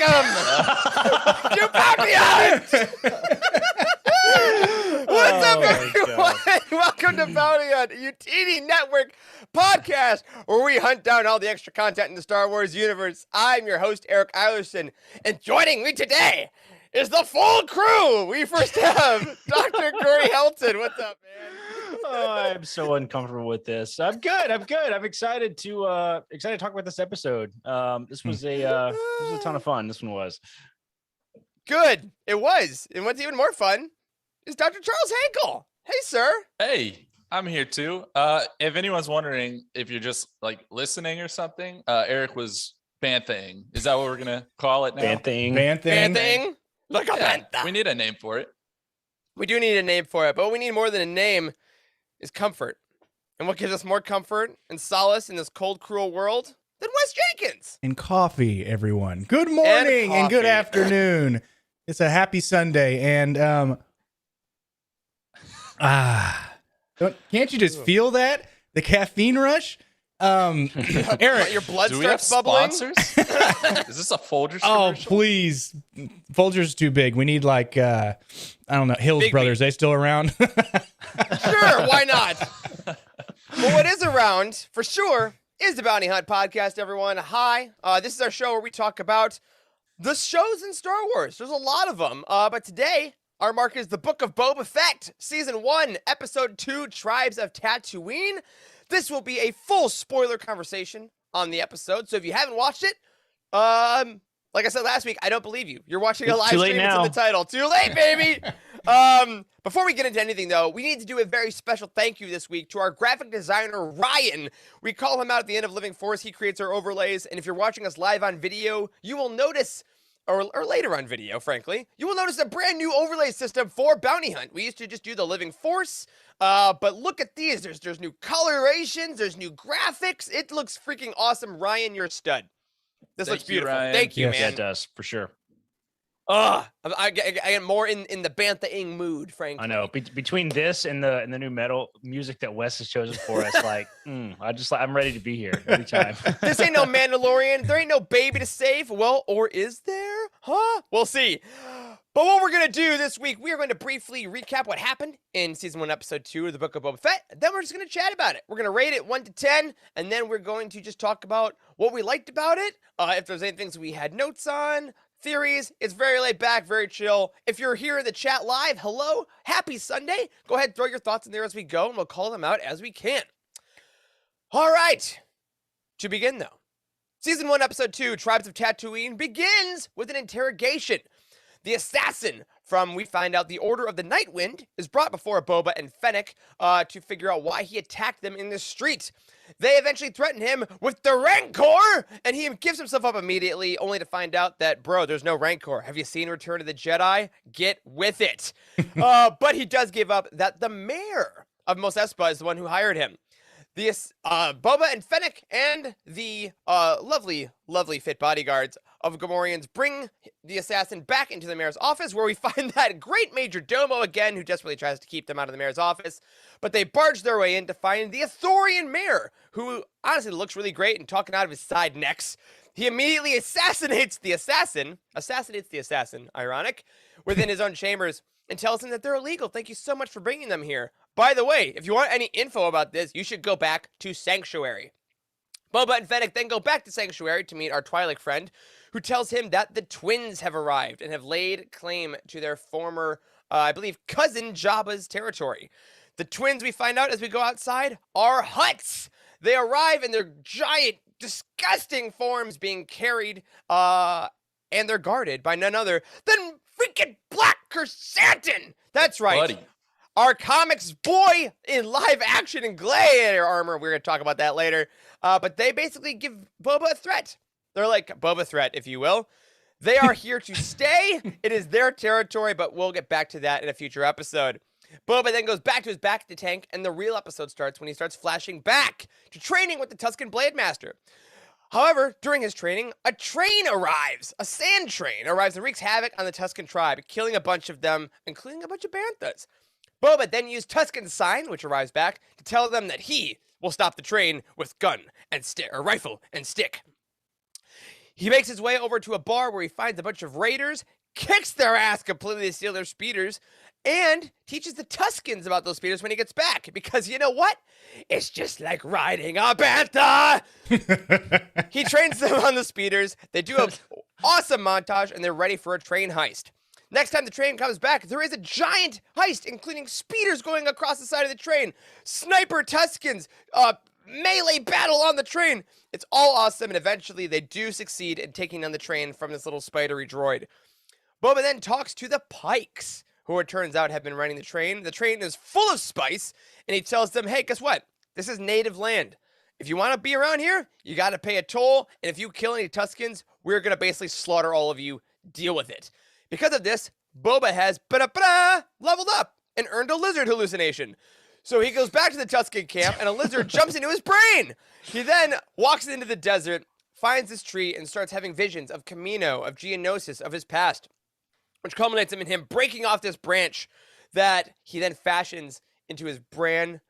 welcome to Bounty Hunt! What's up, everyone? Welcome to Bounty Hunt, a UTD Network podcast where we hunt down all the extra content in the Star Wars universe. I'm your host, Eric Eilerson, and joining me today is the full crew. We first have Dr. Corey Helton. What's up, man? Oh, I'm so uncomfortable with this. I'm good. I'm excited to talk about this episode. This was a ton of fun. This one was good. It was. And what's even more fun is Dr. Charles Hankel. Hey, sir. Hey, I'm here too. If anyone's wondering if you're just like listening or something, Eric was banthing. Is that what we're gonna call it now? Banthing. Like a bantha. We need a name for it. We do need a name for it, but what we need more than a name is comfort. And what gives us more comfort and solace in this cold, cruel world than Wes Jenkins? And coffee, everyone. Good morning and good afternoon. It's a happy Sunday, and can't you just feel that? The caffeine rush? Eric, your blood Do we have starts bubbling. sponsors? Is this a Folgers Oh, commercial? please. Folgers too big. We need like I don't know, Hills Big Brothers. They still around? Sure, why not? But what is around, for sure, is the Bounty Hunt podcast, everyone. Hi. This is our show where we talk about the shows in Star Wars. There's a lot of them. But today, our mark is the Book of Boba Fett, Season 1, Episode 2, Tribes of Tatooine. This will be a full spoiler conversation on the episode. So if you haven't watched it, like I said last week, I don't believe you. You're watching a live stream. It's in the title. Too late, baby. Before we get into anything, though, we need to do a very special thank you this week to our graphic designer, Ryan. We call him out at the end of Living Force. He creates our overlays. And if you're watching us live on video, you will notice, or later on video, frankly, you will notice a brand new overlay system for Bounty Hunt. We used to just do the Living Force. But look at these. There's new colorations. There's new graphics. It looks freaking awesome. Ryan, you're a stud. This looks beautiful. Ryan. Thank you, Yes. man. Yeah, it does for sure. I get more in the Bantha-ing mood, frankly. I know. Between this and the new metal music that Wes has chosen for us, like I'm ready to be here every time. This ain't no Mandalorian. There ain't no baby to save. Well, or is there? Huh? We'll see. But what we're going to do this week, we are going to briefly recap what happened in Season 1, Episode 2 of the Book of Boba Fett. Then we're just going to chat about it. We're going to rate it 1 to 10, and then we're going to just talk about what we liked about it, if there's any things we had notes on, theories. It's very laid back, very chill. If you're here in the chat live, hello, happy Sunday. Go ahead, throw your thoughts in there as we go, and we'll call them out as we can. All right. To begin, though, Season 1, Episode 2, Tribes of Tatooine, begins with an interrogation. The assassin from, we find out, the Order of the Nightwind is brought before Boba and Fennec to figure out why he attacked them in the street. They eventually threaten him with the Rancor, and he gives himself up immediately, only to find out that, bro, there's no Rancor. Have you seen Return of the Jedi? Get with it. But he does give up that the mayor of Mos Espa is the one who hired him. The Boba and Fennec and the lovely fit bodyguards of Gamorreans bring the assassin back into the mayor's office, where we find that great Major Domo again, who desperately tries to keep them out of the mayor's office. But they barge their way in to find the Ithorian mayor, who honestly looks really great and talking out of his side necks. He immediately assassinates the assassin, ironic, within his own chambers, and tells him that they're illegal. Thank you so much for bringing them here. By the way, if you want any info about this, you should go back to Sanctuary. Boba and Fennec then go back to Sanctuary to meet our Twi'lek friend, who tells him that the twins have arrived and have laid claim to their former, I believe, cousin Jabba's territory. The twins, we find out as we go outside, are Hutts. They arrive in their giant, disgusting forms being carried, and they're guarded by none other than freaking Black Chrysanthemum. That's right. Buddy. Our comics boy in live action and gladiator armor. We're going to talk about that later. But they basically give Boba a threat. They're like Boba threat, if you will. They are here to stay. It is their territory, but we'll get back to that in a future episode. Boba then goes back to his back to tank, and the real episode starts when he starts flashing back to training with the Tusken Blade Master. However, during his training, a train arrives. A sand train arrives and wreaks havoc on the Tusken tribe, killing a bunch of them, including a bunch of banthas. Boba then used Tusken's sign, which arrives back, to tell them that he will stop the train with gun and rifle and stick. He makes his way over to a bar where he finds a bunch of raiders, kicks their ass completely to steal their speeders, and teaches the Tuskens about those speeders when he gets back. Because you know what? It's just like riding a bantha. He trains them on the speeders. They do an awesome montage, and they're ready for a train heist. Next time the train comes back, there is a giant heist, including speeders going across the side of the train, sniper Tuskens, melee battle on the train. It's all awesome, and eventually they do succeed in taking down the train from this little spidery droid. Boba then talks to the Pikes, who it turns out have been running the train. The train is full of spice, and he tells them, hey, guess what? This is native land. If you want to be around here, you got to pay a toll, and if you kill any Tuskens, we're going to basically slaughter all of you. Deal with it. Because of this, Boba has leveled up and earned a lizard hallucination. So he goes back to the Tusken camp, and a lizard jumps into his brain. He then walks into the desert, finds this tree, and starts having visions of Camino, of Geonosis, of his past, which culminates in him breaking off this branch that he then fashions into his brand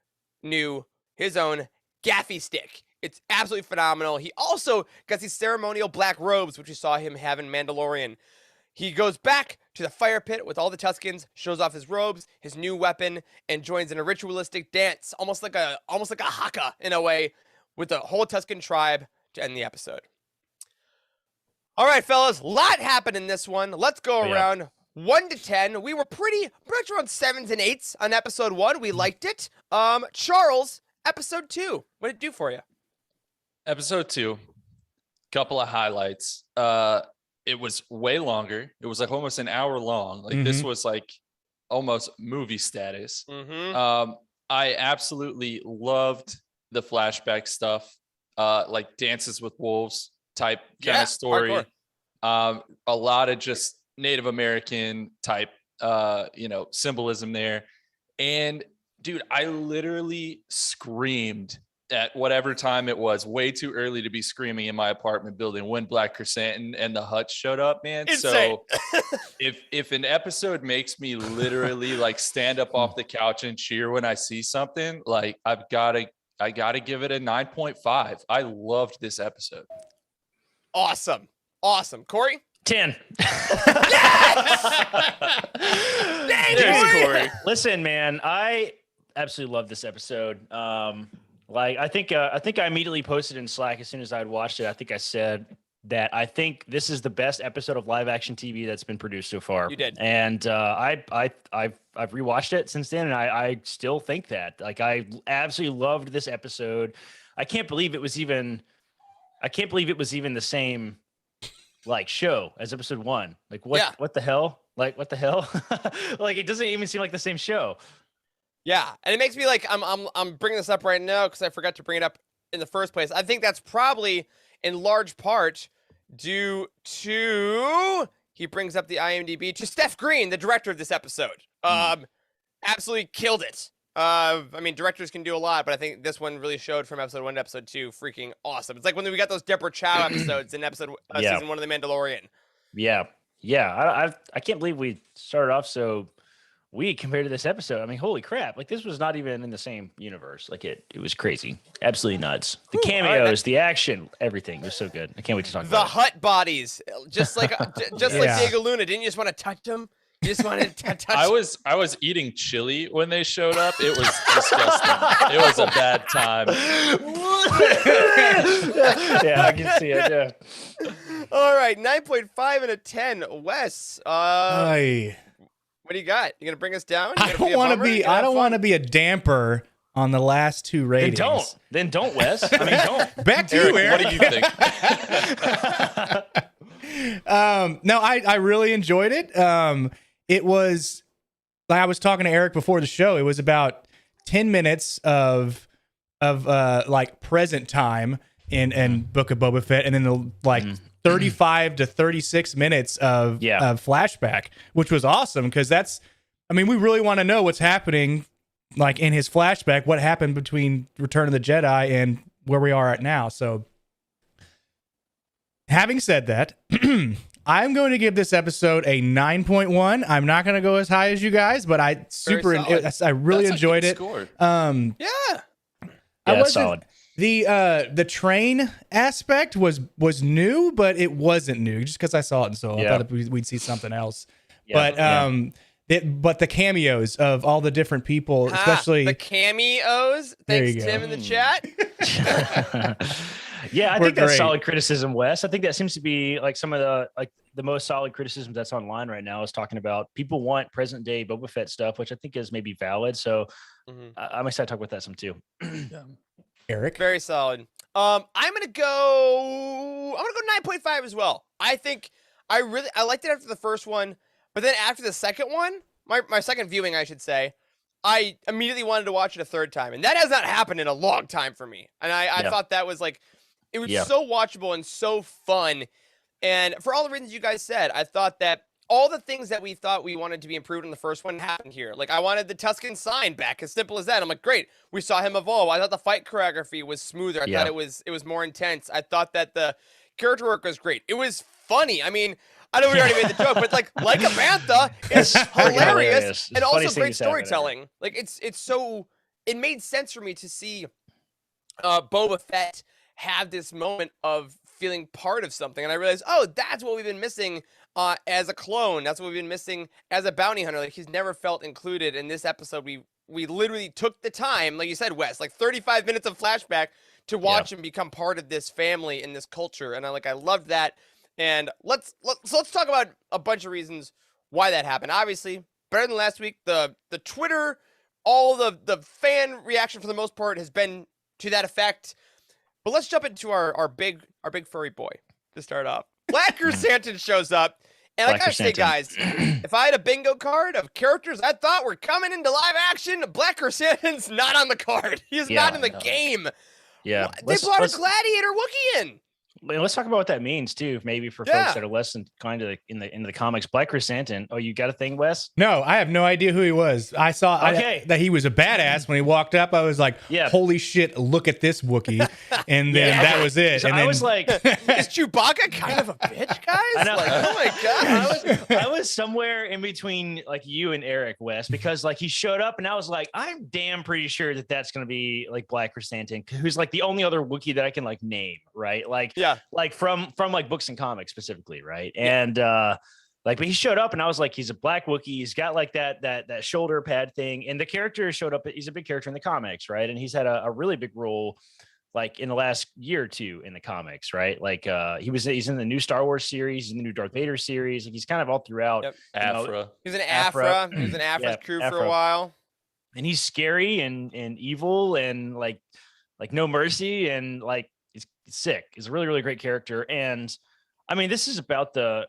new, his own gaffy stick. It's absolutely phenomenal. He also gets these ceremonial black robes, which we saw him have in Mandalorian. He goes back to the fire pit with all the Tuskens, shows off his robes, his new weapon, and joins in a ritualistic dance, almost like a haka in a way, with the whole Tusken tribe to end the episode. All right, fellas, a lot happened in this one. Let's go around 1 to 10. We were pretty much around 7s and 8s on episode 1. We liked it. Charles, episode 2, what did it do for you? Episode 2, couple of highlights. It was way longer. It was like almost an hour long. Like this was like almost movie status. I absolutely loved the flashback stuff, like Dances with Wolves type kind of story. A lot of just Native American type, symbolism there. And dude, I literally screamed at whatever time it was, way too early to be screaming in my apartment building when Black Chrysanthemum and the Hutch showed up, man. Insane. So if an episode makes me literally like stand up off the couch and cheer when I see something, like I gotta give it a 9.5. I loved this episode. Awesome. Corey? 10. Thank you, Corey. Listen, man, I absolutely love this episode. I think I immediately posted in Slack as soon as I'd watched it. I think I said that I think this is the best episode of live action TV that's been produced so far. You did. And I've rewatched it since then, and I still think that. Like, I absolutely loved this episode. I can't believe it was even the same like show as episode 1. Like what the hell? Like what the hell? Like it doesn't even seem like the same show. Yeah, and it makes me like I'm bringing this up right now because I forgot to bring it up in the first place. I think that's probably in large part due to he brings up the IMDb to Steph Green, the director of this episode. Absolutely killed it. I mean, directors can do a lot, but I think this one really showed from episode 1 to episode 2, freaking awesome. It's like when we got those Deborah Chow episodes in episode season 1 of The Mandalorian. Yeah. I can't believe we started off so weak compared to this episode. I mean, holy crap! Like this was not even in the same universe. Like it was crazy, absolutely nuts. The cameos, the action, everything was so good. I can't wait to talk about the Hut bodies, just like like Diego Luna. Didn't you just want to touch them? You just wanted to touch. I was eating chili when they showed up. It was disgusting. It was a bad time. Yeah, I can see it. Yeah. All right, 9.5 out of 10. Wes, what do you got? You gonna bring us down? I don't want to be a damper on the last 2 ratings. Then don't, Wes. I mean, don't. Back to you, Eric. What do you think? No, I really enjoyed it. It was like I was talking to Eric before the show. It was about 10 minutes of like present time in Book of Boba Fett, and then the 35 to 36 minutes of flashback, which was awesome because we really want to know what's happening, like in his flashback, what happened between Return of the Jedi and where we are at now. So, having said that, I'm going to give this episode a 9.1. I'm not going to go as high as you guys, but I really enjoyed it. Score. Yeah. That's solid. The train aspect was new, but it wasn't new just because I saw it in Solo. I thought we'd see something else. But the cameos of all the different people, especially the cameos. Thanks, Tim, in the chat. Yeah, I We're think that's great. solid criticism, Wes. I think that seems to be like some of the most solid criticism that's online right now is talking about people want present day Boba Fett stuff, which I think is maybe valid. So I'm excited to talk about that some too. Eric. Very solid. I'm gonna go 9.5 as well. I think I liked it after the first one, but then after the second one, my second viewing, I should say, I immediately wanted to watch it a third time, and that has not happened in a long time for me. And I thought that was like, it was so watchable and so fun. And for all the reasons you guys said, I thought that all the things that we thought we wanted to be improved in the first one happened here. Like, I wanted the Tusken sign back, as simple as that. I'm like, great, we saw him evolve. I thought the fight choreography was smoother. I thought it was more intense. I thought that the character work was great. It was funny. I mean, I know we already made the joke, but like a Bantha is hilarious and also great storytelling. Like, it's so, it made sense for me to see Boba Fett have this moment of feeling part of something, and I realized, oh, that's what we've been missing as a clone. That's what we've been missing as a bounty hunter. Like, he's never felt included. In this episode, we literally took the time, like you said, Wes, like 35 minutes of flashback to watch him become part of this family and this culture, and I loved that. And let's talk about a bunch of reasons why that happened. Obviously, better than last week. The Twitter, all the fan reaction for the most part has been to that effect. But let's jump into our big furry boy to start off. Black Chrysanthemum shows up, and I gotta say, guys, if I had a bingo card of characters I thought were coming into live action, Black Chrysanthemum's not on the card. He is not in the game. Yeah, They brought a gladiator Wookiee in. Let's talk about what that means too, maybe for folks that are less kind of into the comics. Black Chrysanthemum. Oh, you got a thing, Wes? No, I have no idea who he was. I saw that he was a badass when he walked up. I was like, holy shit, look at this Wookiee. And then that was it. So and I was like, is Chewbacca kind of a bitch, guys? I know. Like, oh my God. I was somewhere in between like you and Eric, Wes, because like he showed up and I was like, I'm damn pretty sure that that's going to be like Black Chrysanthemum, who's like the only other Wookiee that I can like name, right? Like, like from like books and comics specifically, right? And like, but he showed up and I was like, he's a black Wookiee. He's got like that shoulder pad thing, and the character showed up. He's a big character in the comics, right? And he's had a really big role like in the last year or two in the comics, right? Like he's in the new Star Wars series, in the new Darth Vader series. Like he's kind of all throughout. Afra. He was an Afra. He was an Afra's crew for a while. And he's scary and evil and like no mercy, and like he's sick. He's a really, really great character. And I mean, this is about the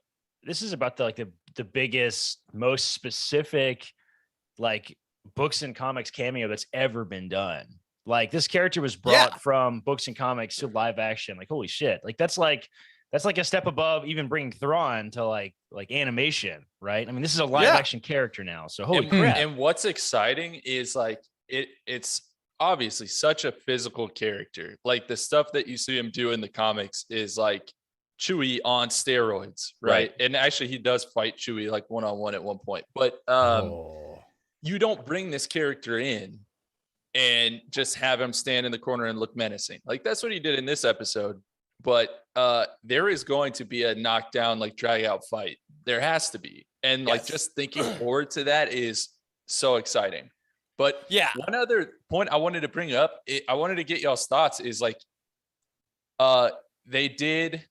biggest, most specific like books and comics cameo that's ever been done. Like this character was brought from books and comics to live action. Like, holy shit. Like that's like a step above even bringing Thrawn to like animation, right? I mean, this is a live action character now. So holy crap. And what's exciting is like it's obviously such a physical character. Like the stuff that you see him do in the comics is like Chewie on steroids, right? And actually he does fight Chewie like one-on-one at one point. But you don't bring this character in and just have him stand in the corner and look menacing. Like that's what he did in this episode. But there is going to be a knockdown, like drag out fight. There has to be. And like just thinking forward to that is so exciting. But one other point I wanted to bring up, I wanted to get y'all's thoughts is like they did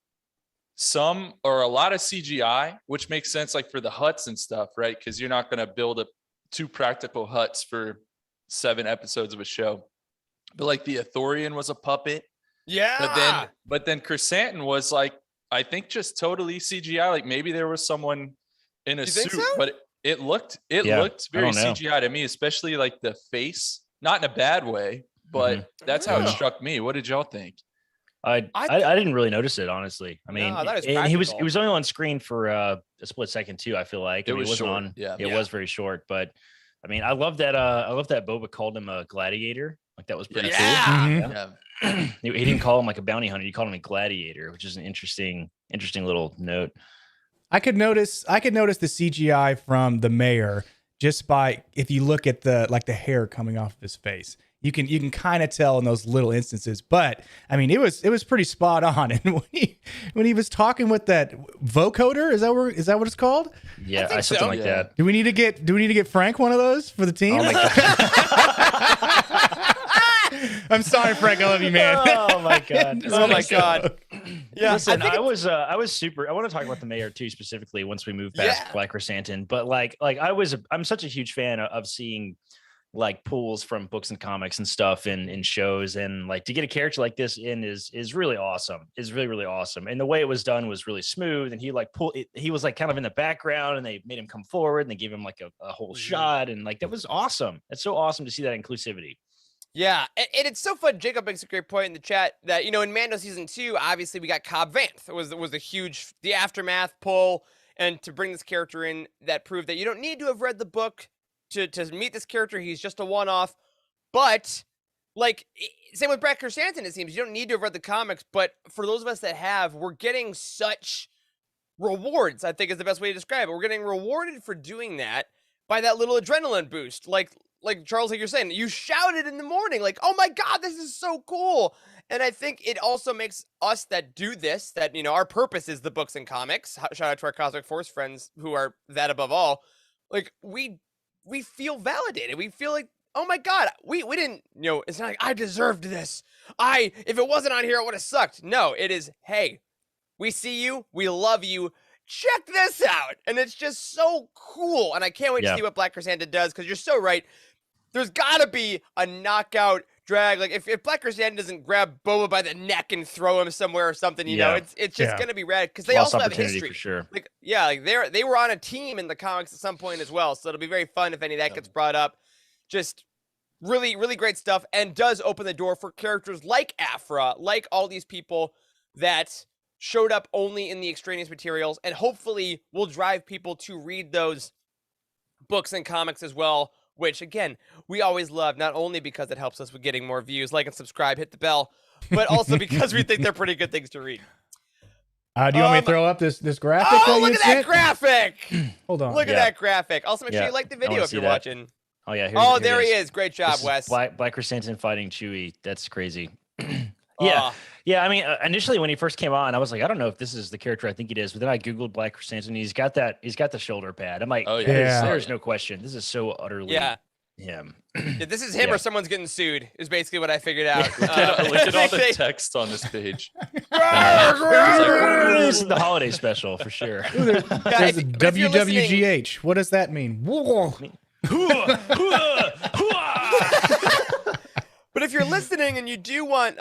some or a lot of CGI, which makes sense like for the huts and stuff, right? Because you're not going to build up 2 practical huts for 7 episodes of a show. But like the Ithorian was a puppet. Yeah. But then Chrysanthemum was like, I think just totally CGI. Like maybe there was someone in a suit, but it looked very CGI to me, especially like the face, not in a bad way, but that's how it struck me. What did y'all think? I didn't really notice it, honestly. I mean, he was only on screen for a split second too. I feel like it was short. It was very short, but I mean, I love that Boba called him a gladiator. Like that was pretty cool. Yeah. He didn't call him like a bounty hunter. He called him a gladiator, which is an interesting little note. I could notice the CGI from the mayor just by if you look at the hair coming off of his face. You can kind of tell in those little instances, but I mean, it was pretty spot on. And when he was talking with that vocoder, is that what it's called? Yeah, think something so. like Yeah. that. Do we need to get Frank one of those for the team? Oh my god! I'm sorry, Frank. I love you, man. Oh my god! Oh my god. Yeah, Listen, I I think was super. I want to talk about the mayor too specifically once we move past Yeah. Black Chrysanthemum. But I'm such a huge fan of seeing like pulls from books and comics and stuff in shows, and like to get a character like this in is really awesome. Is really really awesome. And the way it was done was really smooth. And he was like kind of in the background, and they made him come forward, and they gave him like a whole shot, and like that was awesome. It's so awesome to see that inclusivity. Yeah, and it's so fun. Jacob makes a great point in the chat that, you know, in Mando season 2, obviously we got Cobb Vanth. It was a huge the aftermath pull, and to bring this character in that proved that you don't need to have read the book to meet this character. He's just a one-off. But like same with Brad Krrsantan, it seems you don't need to have read the comics, but for those of us that have, we're getting such rewards, I think is the best way to describe it. We're getting rewarded for doing that by that little adrenaline boost. Like Charles, like you're saying, you shouted in the morning, like, oh my God, this is so cool. And I think it also makes us that do this, that, you know, our purpose is the books and comics. Shout out to our Cosmic Force friends who are that above all. Like, we feel validated. We feel like, oh my God, we didn't, you know, it's not like I deserved this. If it wasn't on here, it would have sucked. No, it is, hey, we see you, we love you. Check this out. And it's just so cool. And I can't wait to see what Black Chrysanthemum does, because you're so right. There's got to be a knockout drag. Like, if Black Chrysanthemum doesn't grab Boba by the neck and throw him somewhere or something, you know, it's just going to be rad. Because they Lost also have opportunity history. for sure. Like, yeah, like they were on a team in the comics at some point as well. So it'll be very fun if any of that gets brought up. Just really, really great stuff. And does open the door for characters like Aphra, like all these people that showed up only in the extraneous materials, and hopefully will drive people to read those books and comics as well, which again, we always love, not only because it helps us with getting more views, like and subscribe, hit the bell, but also because we think they're pretty good things to read. Do you want me to throw up this graphic? Oh, look at that graphic! Hold on. Look at that graphic. Also, make sure you like the video if you're watching. Oh yeah. Oh, there he is. Great job, Wes. Black Chrysanthemum fighting Chewie. That's crazy. Yeah. I mean, initially when he first came on, I was like, I don't know if this is the character I think it is. But then I googled Black Chrysanthemum. He's got the shoulder pad. I'm like, oh yeah, there's no question. This is so utterly him. Yeah, this is him or someone's getting sued. Is basically what I figured out. Look at all the text on this page. This is the holiday special for sure. There's a WWGH. What does that mean? But if you're listening and you do want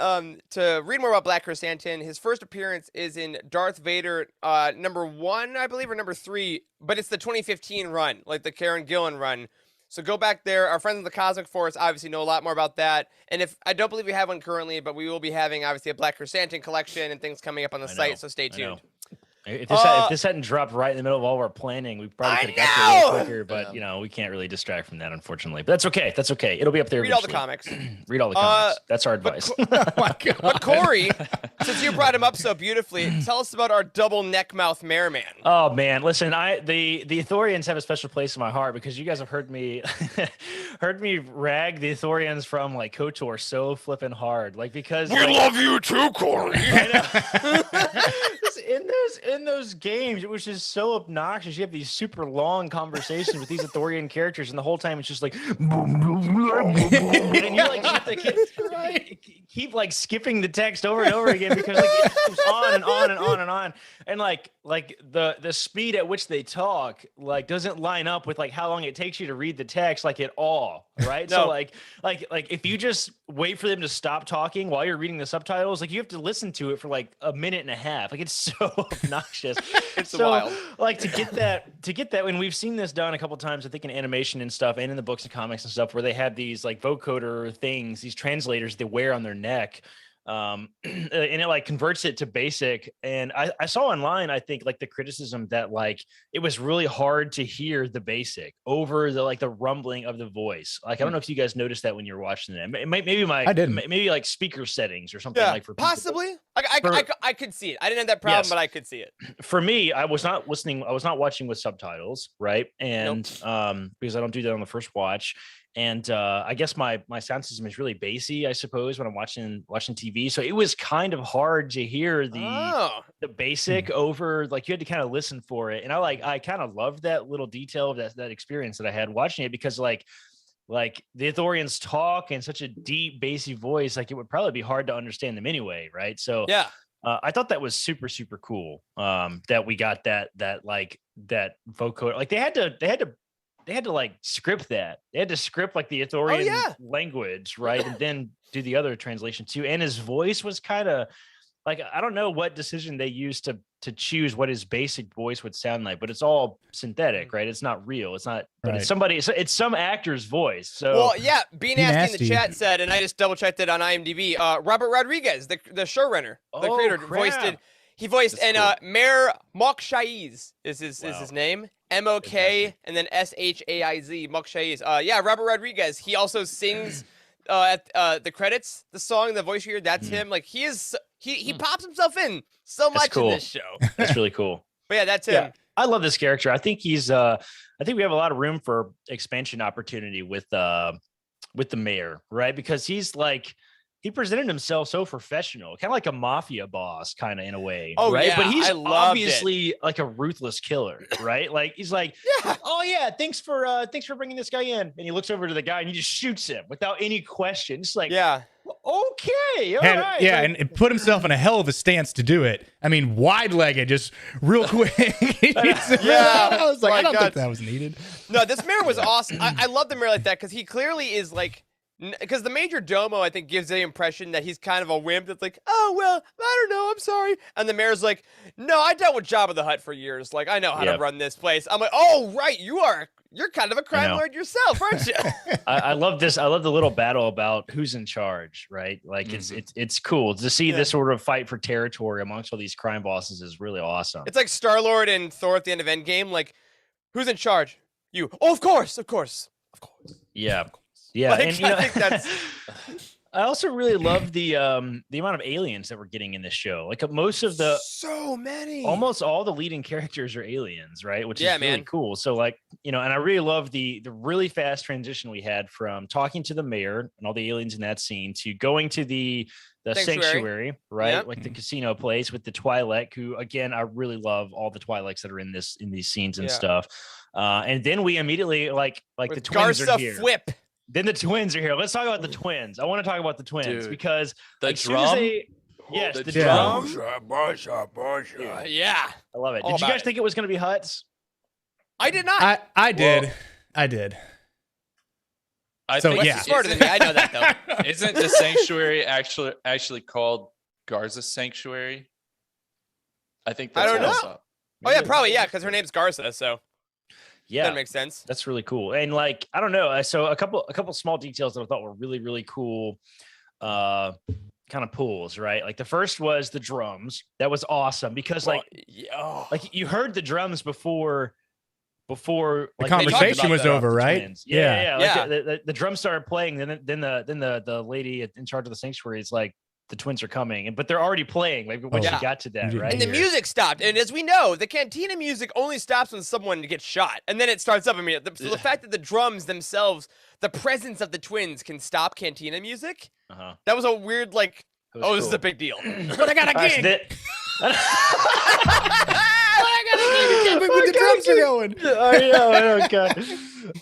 to read more about Black Chrysanthemum, his first appearance is in Darth Vader #1, I believe, or #3, but it's the 2015 run, like the Karen Gillan run. So go back there. Our friends in the Cosmic Force obviously know a lot more about that. And if I don't believe we have one currently, but we will be having obviously a Black Chrysanthemum collection and things coming up on the site, so stay tuned. If this hadn't dropped right in the middle of all our planning, we probably could have got there a little quicker, but you know, we can't really distract from that, unfortunately. But that's okay. That's okay. It'll be up there. Read all the comics. Read all the comics. That's our advice. But Corey, since you brought him up so beautifully, tell us about our double neck mouth mare man. Oh man, listen, the Ithorians have a special place in my heart because you guys have heard me rag the Ithorians from like KOTOR so flipping hard, like because we love you too, Corey. In those games, it was just so obnoxious. You have these super long conversations with these Ithorian characters, and the whole time it's just like, boom, boom, boom, boom, boom, and you like have to keep like skipping the text over and over again because like it goes on and on and on and on, and like the speed at which they talk like doesn't line up with like how long it takes you to read the text like at all, right? No. So like if you just wait for them to stop talking while you're reading the subtitles, like you have to listen to it for like a minute and a half. Like it's so obnoxious. It's so wild. Like to get that when we've seen this done a couple times, I think in animation and stuff and in the books and comics and stuff where they have these like vocoder things, these translators they wear on their neck. And it like converts it to basic. And I saw online, I think like the criticism that like it was really hard to hear the basic over the like the rumbling of the voice. Like I don't know if you guys noticed that when you're watching it. I didn't. Maybe like speaker settings or something like for people. Possibly. I could see it. I didn't have that problem, but I could see it. For me, I was not listening. I was not watching with subtitles, right? And because I don't do that on the first watch. I guess my sound system is really bassy, I suppose, when I'm watching TV. So it was kind of hard to hear the basic over, like you had to kind of listen for it. And I kind of loved that little detail of that experience that I had watching it, because like the Ithorians talk in such a deep, bassy voice, like it would probably be hard to understand them anyway, right? So Yeah. I thought that was super, super cool. That we got that vocoder. Like they had to like script that. They had to script like the Ithorian language, right? And then do the other translation too. And his voice was kind of like, I don't know what decision they used to choose what his basic voice would sound like, but it's all synthetic, right? It's not real. It's not, but it's some actor's voice. So well, yeah, Be Nasty in the chat said, and I just double checked it on IMDb. Robert Rodriguez, the showrunner, the creator, voiced it. He voiced Mayor Mokshaiz is his name. M-O-K and then S-H-A-I-Z, Mokshaiz. Yeah, Robert Rodriguez. He also sings at the credits, the song, the voice you hear, that's him. Like he pops himself in so much in this show. That's really cool. But yeah, that's him. Yeah, I love this character. I think he's I think we have a lot of room for expansion opportunity with the mayor, right? Because he's like, he presented himself so professional, kind of like a mafia boss, kind of in a way. Oh, right? yeah, But he's I loved obviously like a ruthless killer, right? Like he's like, oh yeah, thanks for bringing this guy in. And he looks over to the guy and he just shoots him without any question. Just like, okay, all right. Yeah, like, and put himself in a hell of a stance to do it. I mean, wide-legged, just real quick. I was like, I don't think that was needed. No, this mayor was awesome. I love the mayor like that because he clearly is like, because the Major Domo, I think, gives the impression that he's kind of a wimp that's like, oh, well, I don't know, I'm sorry. And the mayor's like, no, I dealt with Jabba the Hutt for years. Like, I know how to run this place. I'm like, oh, right, you're kind of a crime lord yourself, aren't you? I love this. I love the little battle about who's in charge, right? Like it's cool to see this sort of fight for territory amongst all these crime bosses is really awesome. It's like Star-Lord and Thor at the end of Endgame. Like, who's in charge? You. Oh, of course. Yeah. Yeah, like, and I think that's. I also really love the amount of aliens that we're getting in this show. Like most of the so many, almost all the leading characters are aliens, right? Which is really cool. So like, and I really love the really fast transition we had from talking to the mayor and all the aliens in that scene to going to the sanctuary, right? Yep. Like the casino place with the Twi'lek, who again, I really love all the Twi'leks that are in these scenes and stuff. And then we immediately like with the twins Garza are here. Whip. Then the twins are here. Let's talk about the twins. I want to talk about the twins because the drum. The drum. Yeah, I love it. Did you guys think it was going to be Hutts? I did not. I did. I did. I so think You're smarter than me. I know that though. Isn't the sanctuary actually called Garza's Sanctuary? I think that's I don't what know. saw. Oh yeah, probably because her name's Garza. So yeah, that makes sense. That's really cool. And like, I don't know. So a couple small details that I thought were really, really cool. Kind of pulls, right? Like the first was the drums. That was awesome because like you heard the drums before the like, conversation was over, right? Twins. Yeah. Like the drums started playing. Then the lady in charge of the sanctuary is like, the twins are coming, but they're already playing. Like once you got to that, right? And the music stopped. And as we know, the cantina music only stops when someone gets shot, and then it starts up immediately. So the fact that the drums themselves, the presence of the twins, can stop cantina music, that was a weird like. Cool. This is a big deal. But I got a gig. The drums are going. Oh god.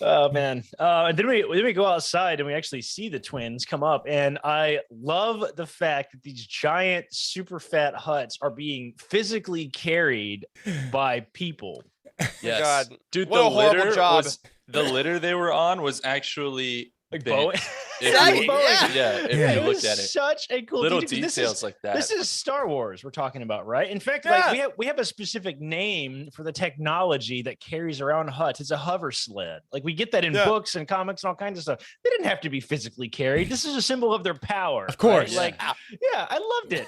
Oh man. And then we go outside and we actually see the twins come up, and I love the fact that these giant super fat Hutts are being physically carried by people. Yes. God. Dude, what a horrible job. The litter they were on was actually like bent. If you looked at it, such a cool little details like that. This is Star Wars we're talking about, right? In fact, like we have a specific name for the technology that carries around Hutts. It's a hover sled. Like we get that in books and comics and all kinds of stuff. They didn't have to be physically carried. This is a symbol of their power. Of course. Right? Like, I loved it.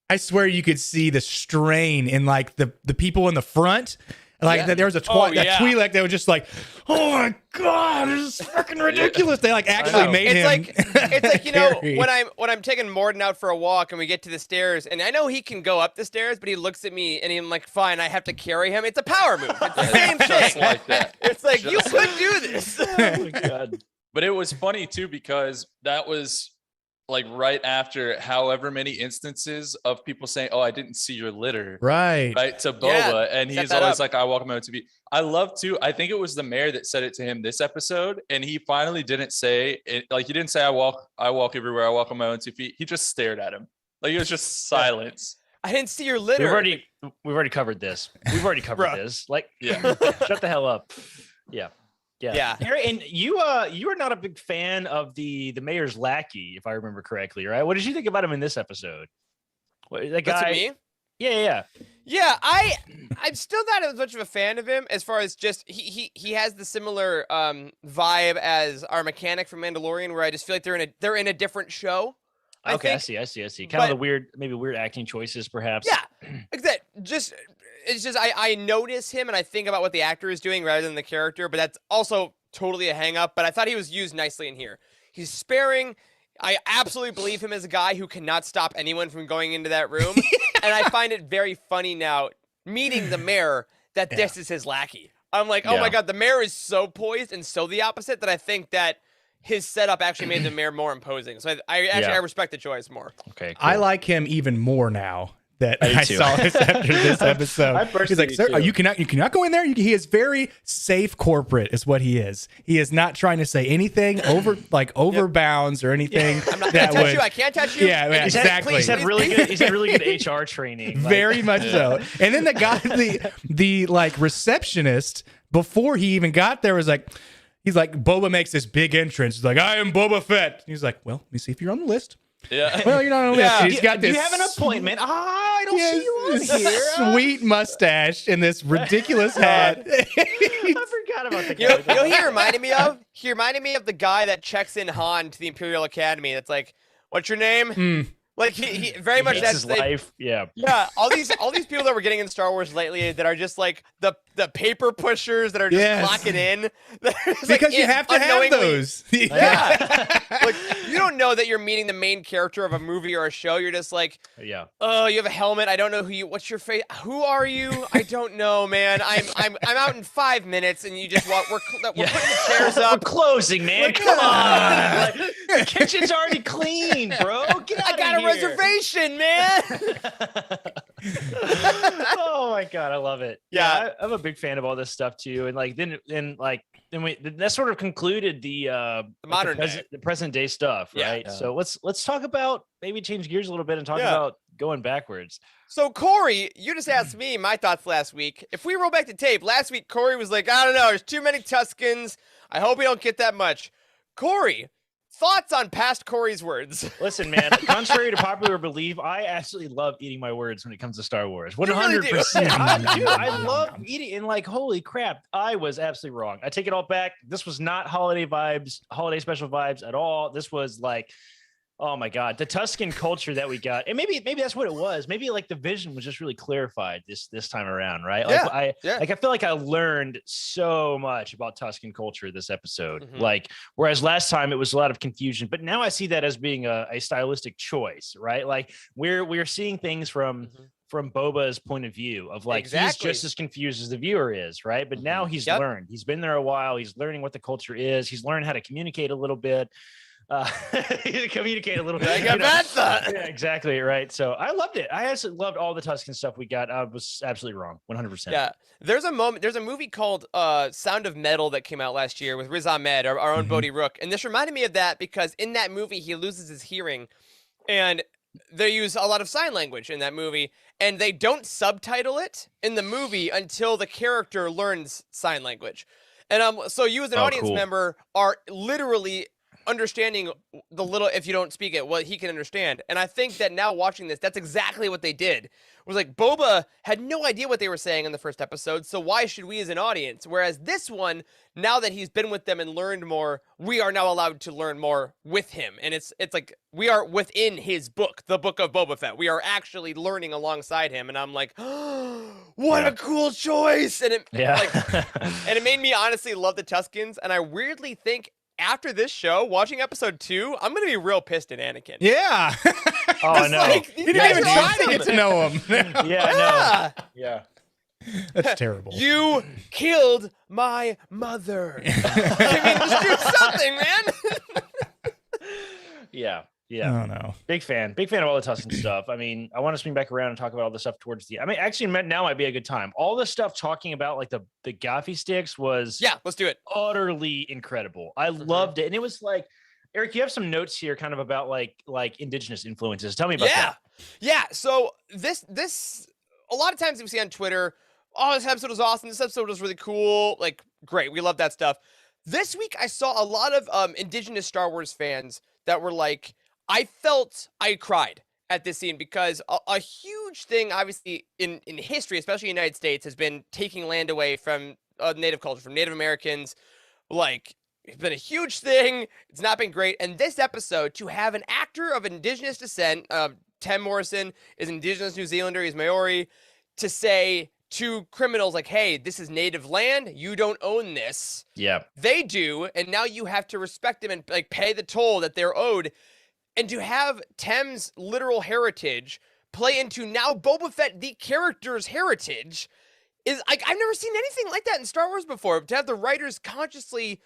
I swear you could see the strain in like the people in the front. Like there was a Twi'lek that was just like, oh my god, this is fucking ridiculous. They like actually made him. It's like you know when I'm taking Morden out for a walk and we get to the stairs, and I know he can go up the stairs, but he looks at me and I'm like, fine, I have to carry him. It's a power move. It's the same thing. Like that. It's like you could do this. hilarious. Oh my god. But it was funny too because that was like right after however many instances of people saying, "Oh, I didn't see your litter." Right. Right to Boba, Yeah, and set he's that always up. like, "I walk my own TV." I love too. I think it was the mayor that said it to him this episode, and he finally didn't say it. Like he didn't say, I walk everywhere. I walk on my own 2 feet." He just stared at him. Like it was just silence. I didn't see your litter. We've already covered this. We've already covered Bruh. this. Like, Yeah. shut the hell up. Yeah. Yeah. Harry, and you are not a big fan of the mayor's lackey, if I remember correctly, right? What did you think about him in this episode? That That's guy. what me? Yeah. Yeah, I'm still not as much of a fan of him as far as just he has the similar vibe as our mechanic from Mandalorian, where I just feel like they're in a different show. Okay, think. I see. Kind of But- the weird acting choices, perhaps. Yeah, like that. It's just I notice him and I think about what the actor is doing rather than the character, but that's also totally a hang up. But I thought he was used nicely in here. He's sparing. I absolutely believe him as a guy who cannot stop anyone from going into that room. And I find it very funny now meeting the mayor that this is his lackey. I'm like, oh my Yeah. God, the mayor is so poised and so the opposite that I think that his setup actually made the mayor more imposing. So I respect the choice more. Okay. I cool. like him even more now that I do I too. saw this after this episode. I He's personally like, do sir, too. you cannot go in there. He is very safe corporate is what he is. He is not trying to say anything over bounds or anything. I'm not that gonna touch would, you. I can't touch you. Yeah, And He's had, exactly. He's had really good HR training. like- very much so. And then the guy, the like receptionist before he even got there was like, he's like, Boba makes this big entrance. He's like, I am Boba Fett. He's like, well, let me see if you're on the list. Yeah. Well, you're not on the Yeah. list. He's got Do this. you have an appointment? I don't see you on this here. sweet mustache and this ridiculous hat. I forgot about the You know guy. who he reminded me of? He reminded me of the guy that checks in Han to the Imperial Academy. That's like, what's your name? Like he very much Hates that's his life. Yeah. Yeah, all these people that we're getting in Star Wars lately that are just like the paper pushers that are just Yes. clocking in. Because you have to have those. Yeah. Like you don't know that you're meeting the main character of a movie or a show. You're just like, Yeah. oh, you have a helmet. I don't know what's your face. Who are you? I don't know, man. I'm out in 5 minutes, and you just we're putting the chairs We're up. closing, man. Like, Come on. like, the kitchen's already clean, bro. Get out I got a here. reservation, man. Oh my god, I love it. Yeah. I'm a big fan of all this stuff too. And that sort of concluded the modern day. the present day stuff, Yeah. right? Yeah. So let's talk about maybe change gears a little bit and talk Yeah. about going backwards. So Corey, you just asked me my thoughts last week. If we roll back the tape, last week Corey was like, I don't know, there's too many Tuskens. I hope we don't get that much. Corey, thoughts on past Corey's words? Listen, man, contrary to popular belief, I absolutely love eating my words when it comes to Star Wars. You really do. 100%. I love eating, and like, holy crap, I was absolutely wrong. I take it all back. This was not holiday special vibes at all. This was like, oh my god, the Tusken culture that we got, and maybe that's what it was. Maybe like the vision was just really clarified this time around, right? Like, I feel like I learned so much about Tusken culture this episode. Mhm. Like, whereas last time it was a lot of confusion, but now I see that as being a stylistic choice, right? Like we're seeing things from Boba's point of view of like Exactly. he's just as confused as the viewer is, right? But now he's Yep. learned. He's been there a while. He's learning what the culture is. He's learned how to communicate a little bit. Communicate a little bit. I got that. Yeah, exactly right. So I loved it. I actually loved all the Tusken stuff we got. I was absolutely wrong, 100%. Yeah, there's a movie called Sound of Metal that came out last year with Riz Ahmed, our own Bodhi Rook, and this reminded me of that because in that movie he loses his hearing, and they use a lot of sign language in that movie, and they don't subtitle it in the movie until the character learns sign language, and so you as an audience cool. member are literally understanding the little, if you don't speak it, what he can understand. And I think that now watching this, that's exactly what they did. It was like Boba had no idea what they were saying in the first episode, so why should we as an audience? Whereas this one, now that he's been with them and learned more, we are now allowed to learn more with him. And it's like we are within his book, the book of Boba Fett. We are actually learning alongside him. And I'm like, what a cool choice. And it made me honestly love the Tuskens. And I weirdly think after this show, watching episode 2, I'm gonna be real pissed at Anakin. Yeah. Oh no. Like, You didn't even try to awesome. get to know him. Yeah. No. Yeah. That's terrible. You killed my mother. I mean, just do something, man. Yeah. I Yeah. don't know. Big fan of all the Tusken stuff. I mean, I want to swing back around and talk about all the stuff towards the. I mean, actually, now might be a good time. All the stuff talking about like the gaffy sticks was Let's do it. utterly incredible. I loved it, and it was like, Eric, you have some notes here, kind of about like indigenous influences. Tell me about that. Yeah. So this a lot of times we see on Twitter, oh, this episode was awesome. This episode was really cool. Like, great. We love that stuff. This week, I saw a lot of indigenous Star Wars fans that were like, I cried at this scene because a huge thing, obviously, in history, especially in the United States, has been taking land away from Native culture, from Native Americans. Like, it's been a huge thing. It's not been great. And this episode, to have an actor of indigenous descent, Tim Morrison is indigenous New Zealander, he's Maori, to say to criminals like, hey, this is native land, you don't own this. Yeah. They do, and now you have to respect them and like pay the toll that they're owed. And to have Tem's literal heritage play into now Boba Fett, the character's heritage, is like, I've never seen anything like that in Star Wars before. To have the writers consciously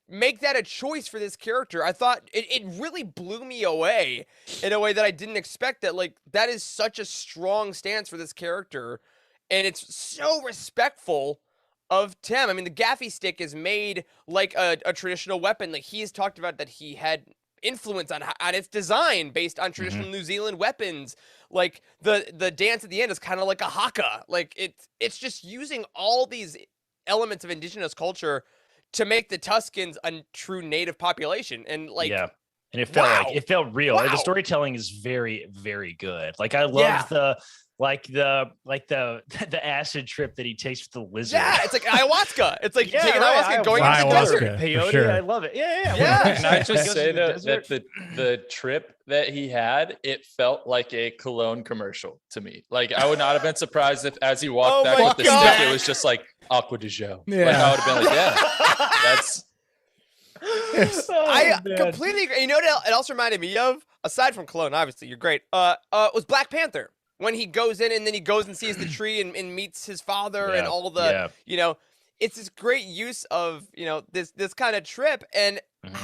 make that a choice for this character, I thought it really blew me away in a way that I didn't expect. That like, that is such a strong stance for this character, and it's so respectful of Tem. I mean, the gaffy stick is made like a traditional weapon. Like, he's talked about that he had influence on its design based on traditional New Zealand weapons. Like the dance at the end is kind of like a haka. Like it's just using all these elements of indigenous culture to make the Tuskens a true native population. And like, yeah. And it felt real. Wow. The storytelling is very, very good. Like, I love the acid trip that he takes with the lizard. Yeah, it's like ayahuasca. It's like taking right. ayahuasca and going into the Ayahuasca. desert. Peyote, sure. I love it. Yeah. Yeah. Can I just Goes say to the that desert. the trip that he had, it felt like a cologne commercial to me. Like, I would not have been surprised if, as he walked Oh back my with the God. stick, it was just like Aqua de Joe. Yeah. Like, I would have been like, yeah, that's I completely agree. You know what it also reminded me of, aside from Cologne, obviously, you're great, was Black Panther. When he goes in and then he goes and sees the tree and meets his father and all the, you know, it's this great use of, you know, this kind of trip. And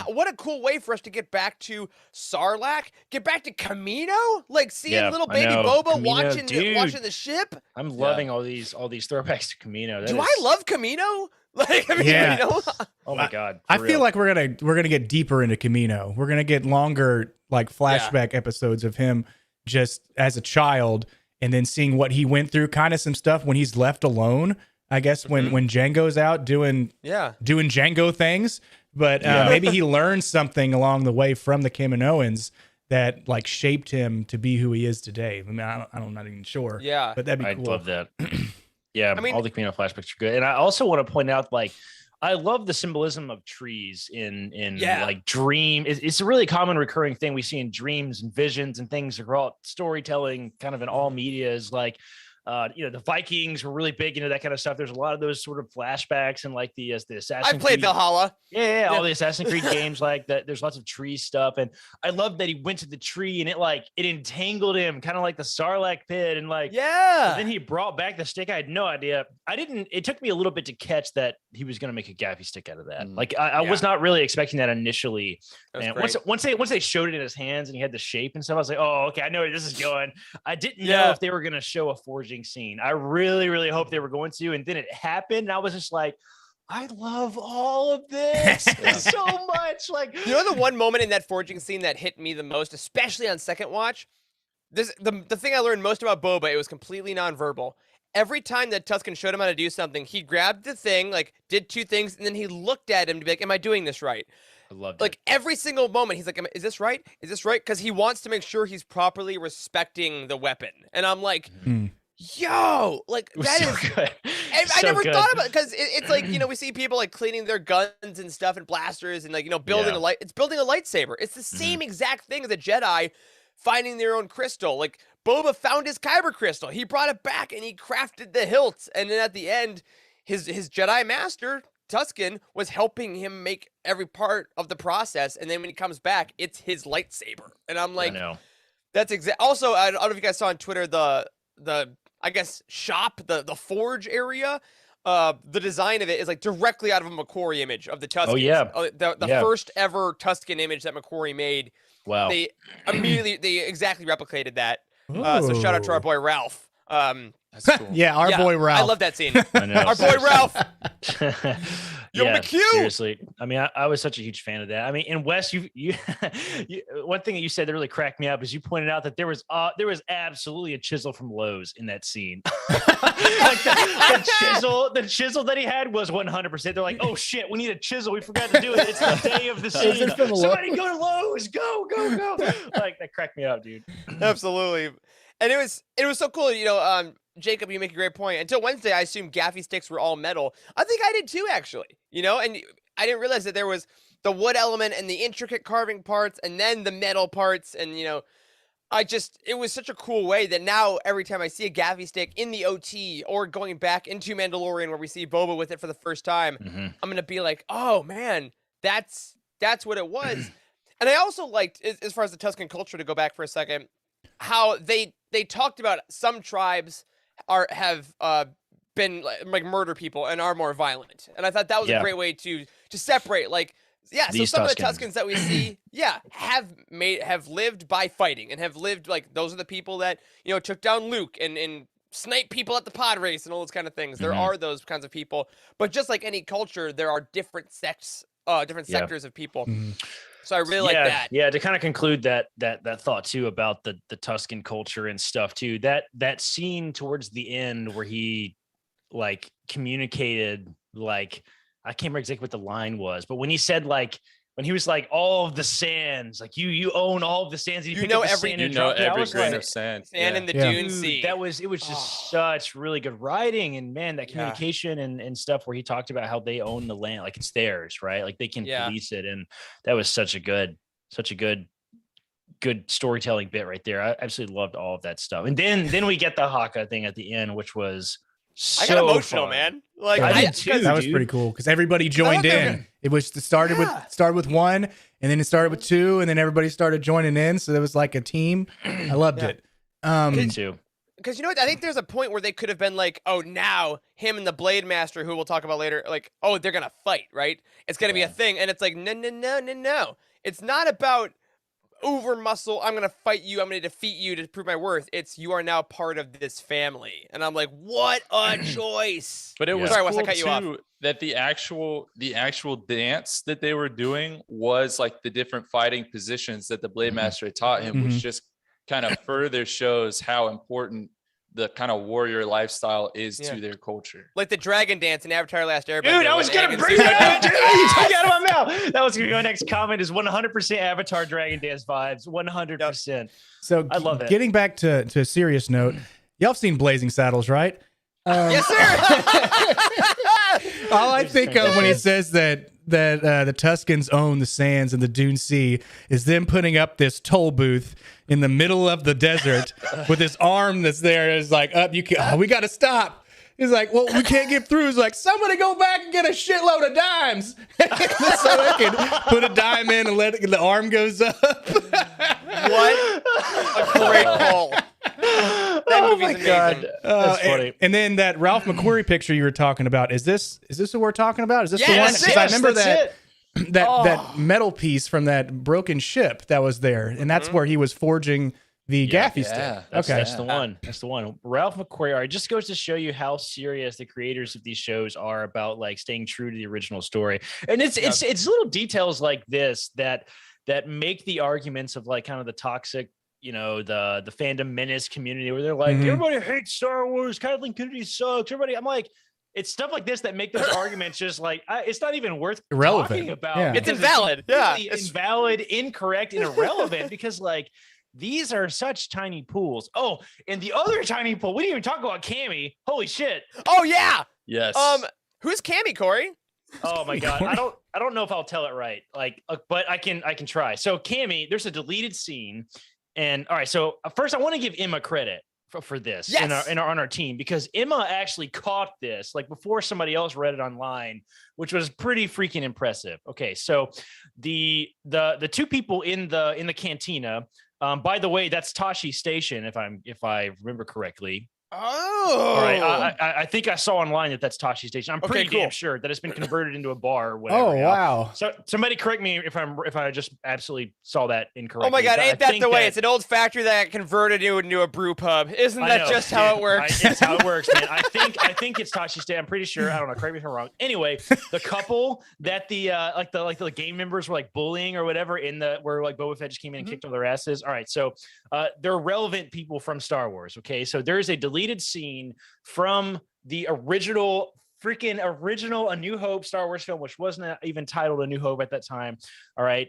what a cool way for us to get back to Sarlacc, get back to Camino, like seeing little baby Boba Camino, watching the ship. I'm loving all these throwbacks to Camino. Do I love Camino? Like, I mean, Yeah. you know? Oh my God. I for feel real. like we're gonna get deeper into Camino. We're gonna get longer, like flashback episodes of him just as a child, and then seeing what he went through. Kind of some stuff when he's left alone. I guess when Django's out doing Django things, but maybe he learned something along the way from the Kaminoans that like shaped him to be who he is today. I mean, I'm not even sure. Yeah, but that'd be I'd cool. love that. Yeah, I mean, all the Camino flashbacks are good, and I also want to point out, like, I love the symbolism of trees in like dream. It's a really common recurring thing we see in dreams and visions and things throughout storytelling, kind of in all media. Is like, you know, the Vikings were really big into that kind of stuff. There's a lot of those sort of flashbacks and like the Assassin's I played Creed. Valhalla. Yeah, all the Assassin's Creed games like that. There's lots of tree stuff, and I love that he went to the tree and it entangled him, kind of like the Sarlacc pit, and like Yeah. then he brought back the stick. I had no idea. It took me a little bit to catch that he was going to make a gaffy stick out of that. Like I was not really expecting that initially. And once they showed it in his hands and he had the shape and stuff, I was like, oh, okay, I know where this is going. I didn't know if they were going to show a forging scene. I really, really hoped they were going to, and then it happened, and I was just like, I love all of this so much. Like, you know, the one moment in that forging scene that hit me the most, especially on second watch, the thing I learned most about Boba, it was completely nonverbal. Every time that Tusken showed him how to do something, he grabbed the thing, like did two things, and then he looked at him to be like, am I doing this right? I loved like every single moment, he's like, is this right? Is this right? Because he wants to make sure he's properly respecting the weapon. And I'm like, yo, like that so is good. I never thought about it, because it's like, you know, we see people like cleaning their guns and stuff and blasters and like, you know, building it's building a lightsaber. It's the same exact thing as a Jedi finding their own crystal. Like Boba found his kyber crystal. He brought it back and he crafted the hilt. And then at the end, his Jedi master, Tusken, was helping him make every part of the process. And then when he comes back, it's his lightsaber. And I'm like, I know. that's exact. Also, I don't know if you guys saw on Twitter the I guess, shop, the forge area. The design of it is like directly out of a McQuarrie image of the Tuskens. Oh, yeah. The first ever Tusken image that McQuarrie made. Wow. They exactly replicated that. So shout out to our boy Ralph. That's cool. Yeah, our boy Ralph. I love that scene. I know, Our boy Ralph. Yo, yeah, McHugh! seriously. I mean, I was such a huge fan of that. I mean, and Wes, you one thing that you said that really cracked me up is you pointed out that there was absolutely a chisel from Lowe's in that scene. Like the chisel that he had was 100%. They're like, oh shit, we need a chisel. We forgot to do it. It's the day of the scene. Somebody go to Lowe's. Go. Like that cracked me up, dude. Absolutely. And it was so cool, Jacob, you make a great point. Until Wednesday, I assumed gaffy sticks were all metal. I think I did too, actually. And I didn't realize that there was the wood element and the intricate carving parts and then the metal parts. And, it was such a cool way that now every time I see a gaffy stick in the OT or going back into Mandalorian where we see Boba with it for the first time, I'm going to be like, oh, man, that's what it was. And I also liked, as far as the Tusken culture, to go back for a second, how they talked about some tribes have been like murder people and are more violent, and I thought that was a great way to separate. Like, so some of the Tuskens that we see, have lived by fighting and have lived like those are the people that took down Luke and sniped people at the pod race and all those kind of things. There are those kinds of people, but just like any culture, there are different sects, different sectors of people. So I really like that. Yeah, to kind of conclude that thought too about the Tusken culture and stuff too. That scene towards the end where he like communicated, like I can't remember exactly what the line was, but when he said like when he was like all of the sands, like you own all of the sands, and every grain of sand in the Dune Sea. It was just such really good writing, and man, that communication and stuff where he talked about how they own the land, like it's theirs, right? Like they can police it, and that was such a good storytelling bit right there. I absolutely loved all of that stuff, and then we get the Haka thing at the end, which was. I got emotional, man. Like I did too, that was pretty cool because everybody joined in. It started with one, and then it started with two, and then everybody started joining in. So it was like a team. I loved it. Me too. Because I think there's a point where they could have been like, oh, now him and the Blade Master, who we'll talk about later, like, oh, they're gonna fight, right? It's gonna be a thing, and it's like, no. It's not about over muscle. I'm gonna fight you. I'm gonna defeat you to prove my worth. It's you are now part of this family, and I'm like, what a choice. But it was sorry, cool Wes, I cut you off. That the actual dance that they were doing was like the different fighting positions that the Blade Master had taught him, which just kind of further shows how important the kind of warrior lifestyle is to their culture. Like the dragon dance in Avatar: Last Airbender. Dude, I was gonna bring that up, dude. You took it out of my mouth. That was gonna be my next comment. Is 100% Avatar dragon dance vibes. 100%. So I love it. Getting back to a serious note, y'all have seen Blazing Saddles, right? Yes, sir. All I think of when he says that the Tuskens own the sands and the Dune Sea is them putting up this toll booth in the middle of the desert with this arm that's there. Is like, we got to stop. He's like, well, we can't get through. He's like, somebody go back and get a shitload of dimes so they can put a dime in and the arm goes up. What a great call. That movie's amazing. God. That's funny. And then that Ralph McQuarrie picture you were talking about, is this what we're talking about? Is this the one? Yes, Because I remember that's that metal piece from that broken ship that was there, and that's where he was forging the gaffy stick. That's the one. That's the one. Ralph McQuarrie. It just goes to show you how serious the creators of these shows are about like staying true to the original story. And it's little details like this that make the arguments of like kind of the toxic, the fandom menace community where they're like, everybody hates Star Wars, Kathleen Kennedy sucks. Everybody, I'm like, it's stuff like this that make those arguments just like it's not even worth talking about. Yeah. It's invalid. It's invalid, incorrect, and irrelevant because like these are such tiny pools. Oh, and the other tiny pool, we didn't even talk about Cammy. Holy shit. Oh yeah. Yes. Who's Cammy, Corey? Oh my God. I don't know if I'll tell it right. Like, but I can try. So Cammy, there's a deleted scene. And all right, so first I want to give Emma credit for this on our team, because Emma actually caught this like before somebody else read it online, which was pretty freaking impressive. Okay, so the two people in the cantina, by the way, that's Tashi Station if I remember correctly. Oh. All right. I think I saw online that that's Tashi Station. I'm Okay, pretty cool. damn sure that it's been converted into a bar or whatever. Oh now. wow. So somebody correct me if I just absolutely saw that incorrectly. Oh my God, but I ain't that think the way? It's an old factory that got converted into a brew pub. Isn't that just how it works? It's how it works, man. I think it's Tashi State. I'm pretty sure. I don't know. Correct me if I'm wrong. Anyway, the couple that the the game members were like bullying or whatever where like Boba Fett just came in and kicked all their asses. All right, so they're relevant people from Star Wars. Okay, so there's a deleted scene from the original A New Hope Star Wars film, which wasn't even titled A New Hope at that time. All right.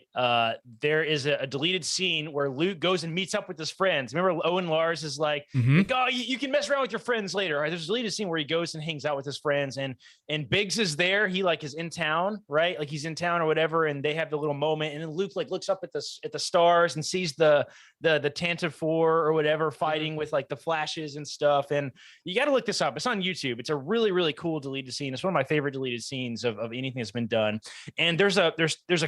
There is a deleted scene where Luke goes and meets up with his friends. Remember, Owen Lars is like, oh, you can mess around with your friends later. All right. There's a deleted scene where he goes and hangs out with his friends, and Biggs is there. He like is in town, right? Like he's in town or whatever, and they have the little moment. And then Luke like looks up at the stars and sees the Tantive 4 or whatever fighting with like the flashes and stuff. And you got to look this up. It's on YouTube. It's a really, really cool deleted scene. It's one of my favorite deleted scenes of anything that's been done. And there's a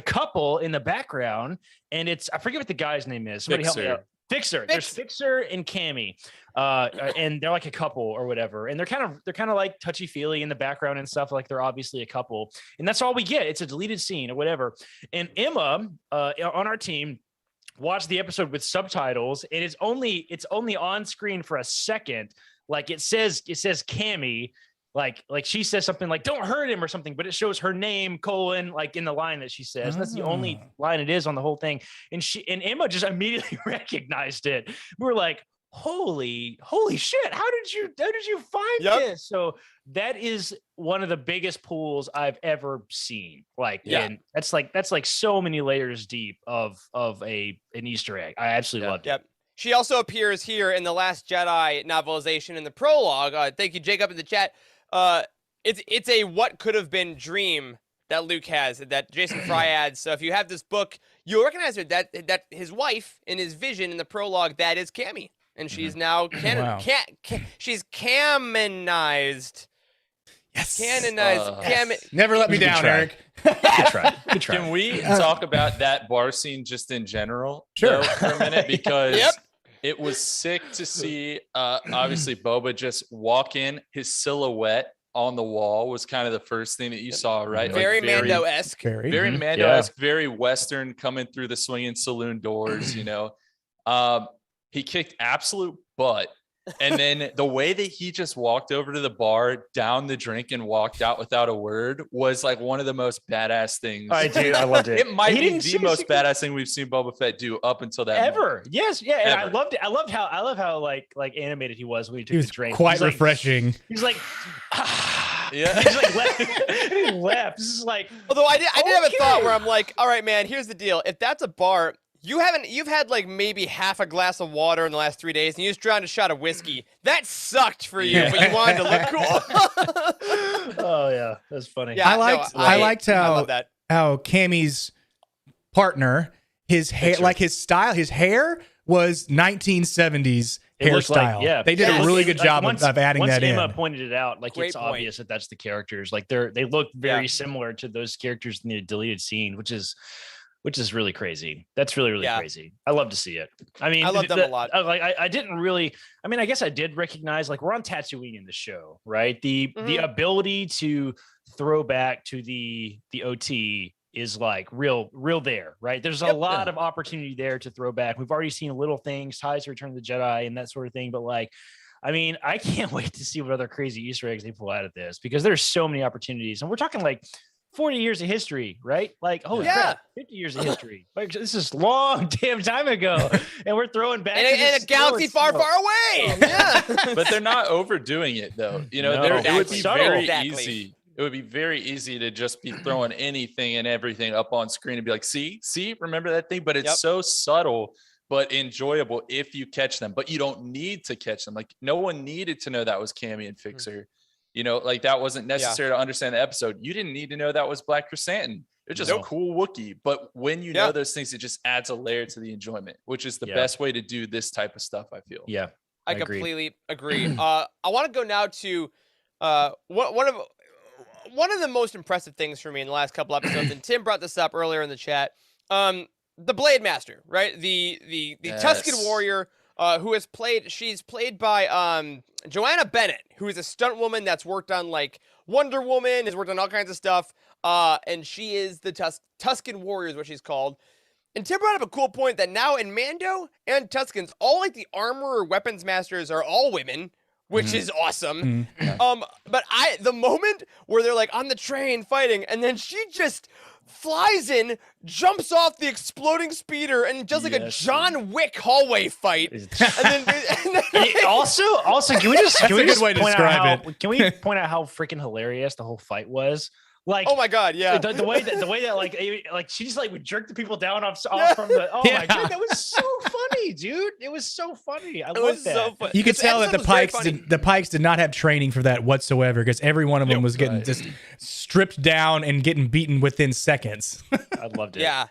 couple in the background, and I forget what the guy's name is. Somebody help me out. Fixer. There's Fixer and Cammy, and they're like a couple or whatever. And they're kind of like touchy feely in the background and stuff. Like they're obviously a couple, and that's all we get. It's a deleted scene or whatever. And Emma on our team watched the episode with subtitles, and it's only on screen for a second. Like it says Cammy. Like she says something like "Don't hurt him" or something, but it shows her name : like in the line that she says. And that's the only line it is on the whole thing. And Emma just immediately recognized it. We were like, "Holy shit! How did you find this?" So that is one of the biggest pulls I've ever seen. And that's like so many layers deep of an Easter egg. I absolutely loved it. She also appears here in the Last Jedi novelization in the prologue. Thank you, Jacob, in the chat. It's a what could have been dream that Luke has, that Jason Fry adds. So if you have this book, you'll recognize her, that his wife in his vision in the prologue, that is Cammy, and she's now she's canonized. Yes, canonized. Never let me down, Eric. Good try. Can we talk about that bar scene just in general, sure, for a minute? Because it was sick to see, obviously, Boba just walk in. His silhouette on the wall was kind of the first thing that you saw, right? Very Mando-esque. Very Mando-esque, very Western, coming through the swinging saloon doors, He kicked absolute butt. And then the way that he just walked over to the bar, downed the drink, and walked out without a word was like one of the most badass things. I loved it. It might be the most badass thing we've seen Boba Fett do up until that ever. moment. Yes, yeah, and I loved it. I love how like animated he was when he took the drink. Quite refreshing. He's like, yeah. He's like he left. This is like. Although I did have a thought where I'm like, all right, man, here's the deal. If that's a bar. You've had like maybe half a glass of water in the last 3 days, and you just drowned a shot of whiskey. That sucked for you, but you wanted to look cool. Oh yeah, that's funny. Yeah, I liked how Cammy's partner, his hair, like his style, his hair was 1970s hairstyle. They did a really good job of adding that in. Once Emma pointed it out, like Great it's point. obvious that that's the characters. Like they look very similar to those characters in the deleted scene, which is really crazy. That's really crazy. I love to see it. I mean, I love them a lot. I didn't really. I mean, I guess I did recognize, like, we're on Tatooine in the show, right? The ability to throw back to the OT is like real there, right? There's a lot of opportunity there to throw back. We've already seen little things, ties to Return of the Jedi and that sort of thing, but like, I mean, I can't wait to see what other crazy Easter eggs they pull out of this, because there's so many opportunities, and we're talking like 40 years of history, right? Like, holy crap, 50 years of history. Like, this is long damn time ago, and we're throwing back in a galaxy far away. But they're not overdoing it, though. It would be very easy. It would be very easy to just be throwing anything and everything up on screen and be like, see, remember that thing? But it's so subtle but enjoyable if you catch them. But you don't need to catch them. Like, no one needed to know that was Cammy and Fixer. Like, that wasn't necessary to understand the episode. You didn't need to know that was Black Chrysanthemum. It's just a cool Wookiee. But when you know those things, it just adds a layer to the enjoyment, which is the best way to do this type of stuff, I feel. Yeah, I completely agree. I want to go now to one of the most impressive things for me in the last couple episodes, and Tim brought this up earlier in the chat. The Blade Master, right? The Tusken warrior she's played by Joanna Bennett, who is a stunt woman that's worked on like Wonder Woman, has worked on all kinds of stuff. And she is the Tusken Warrior is what she's called. And Tim brought up a cool point that now in Mando and Tuskens, all like the armor or weapons masters are all women, which is awesome. But the moment where they're like on the train fighting, and then she just flies in, jumps off the exploding speeder, and does like a John Wick hallway fight. and then also, can we just That's a good way to describe it. Can we point out how freaking hilarious the whole fight was? Like, oh my god, yeah. The way that like she just like would jerk the people down off from the. Oh my god, that was so funny, dude. It was so funny. I love that. So funny. You could tell that the Pikes did not have training for that whatsoever, because every one of them was getting just stripped down and getting beaten within seconds. I loved it. Yeah,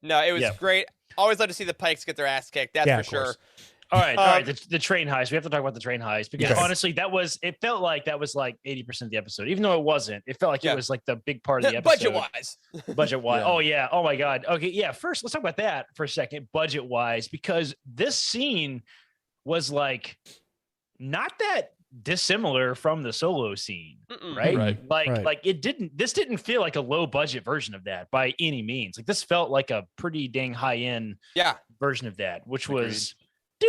no, it was great. Always love to see the Pikes get their ass kicked. That's for sure. All right. The train heist. We have to talk about the train heist because honestly, it felt like that was like 80% of the episode, even though it wasn't. It felt like it was like the big part of the episode. Budget wise. Oh yeah. Oh my god. Okay. Yeah. First, let's talk about that for a second. Budget wise, because this scene was like not that dissimilar from the Solo scene, right? Like this didn't feel like a low budget version of that by any means. Like this felt like a pretty dang high end version of that, which was.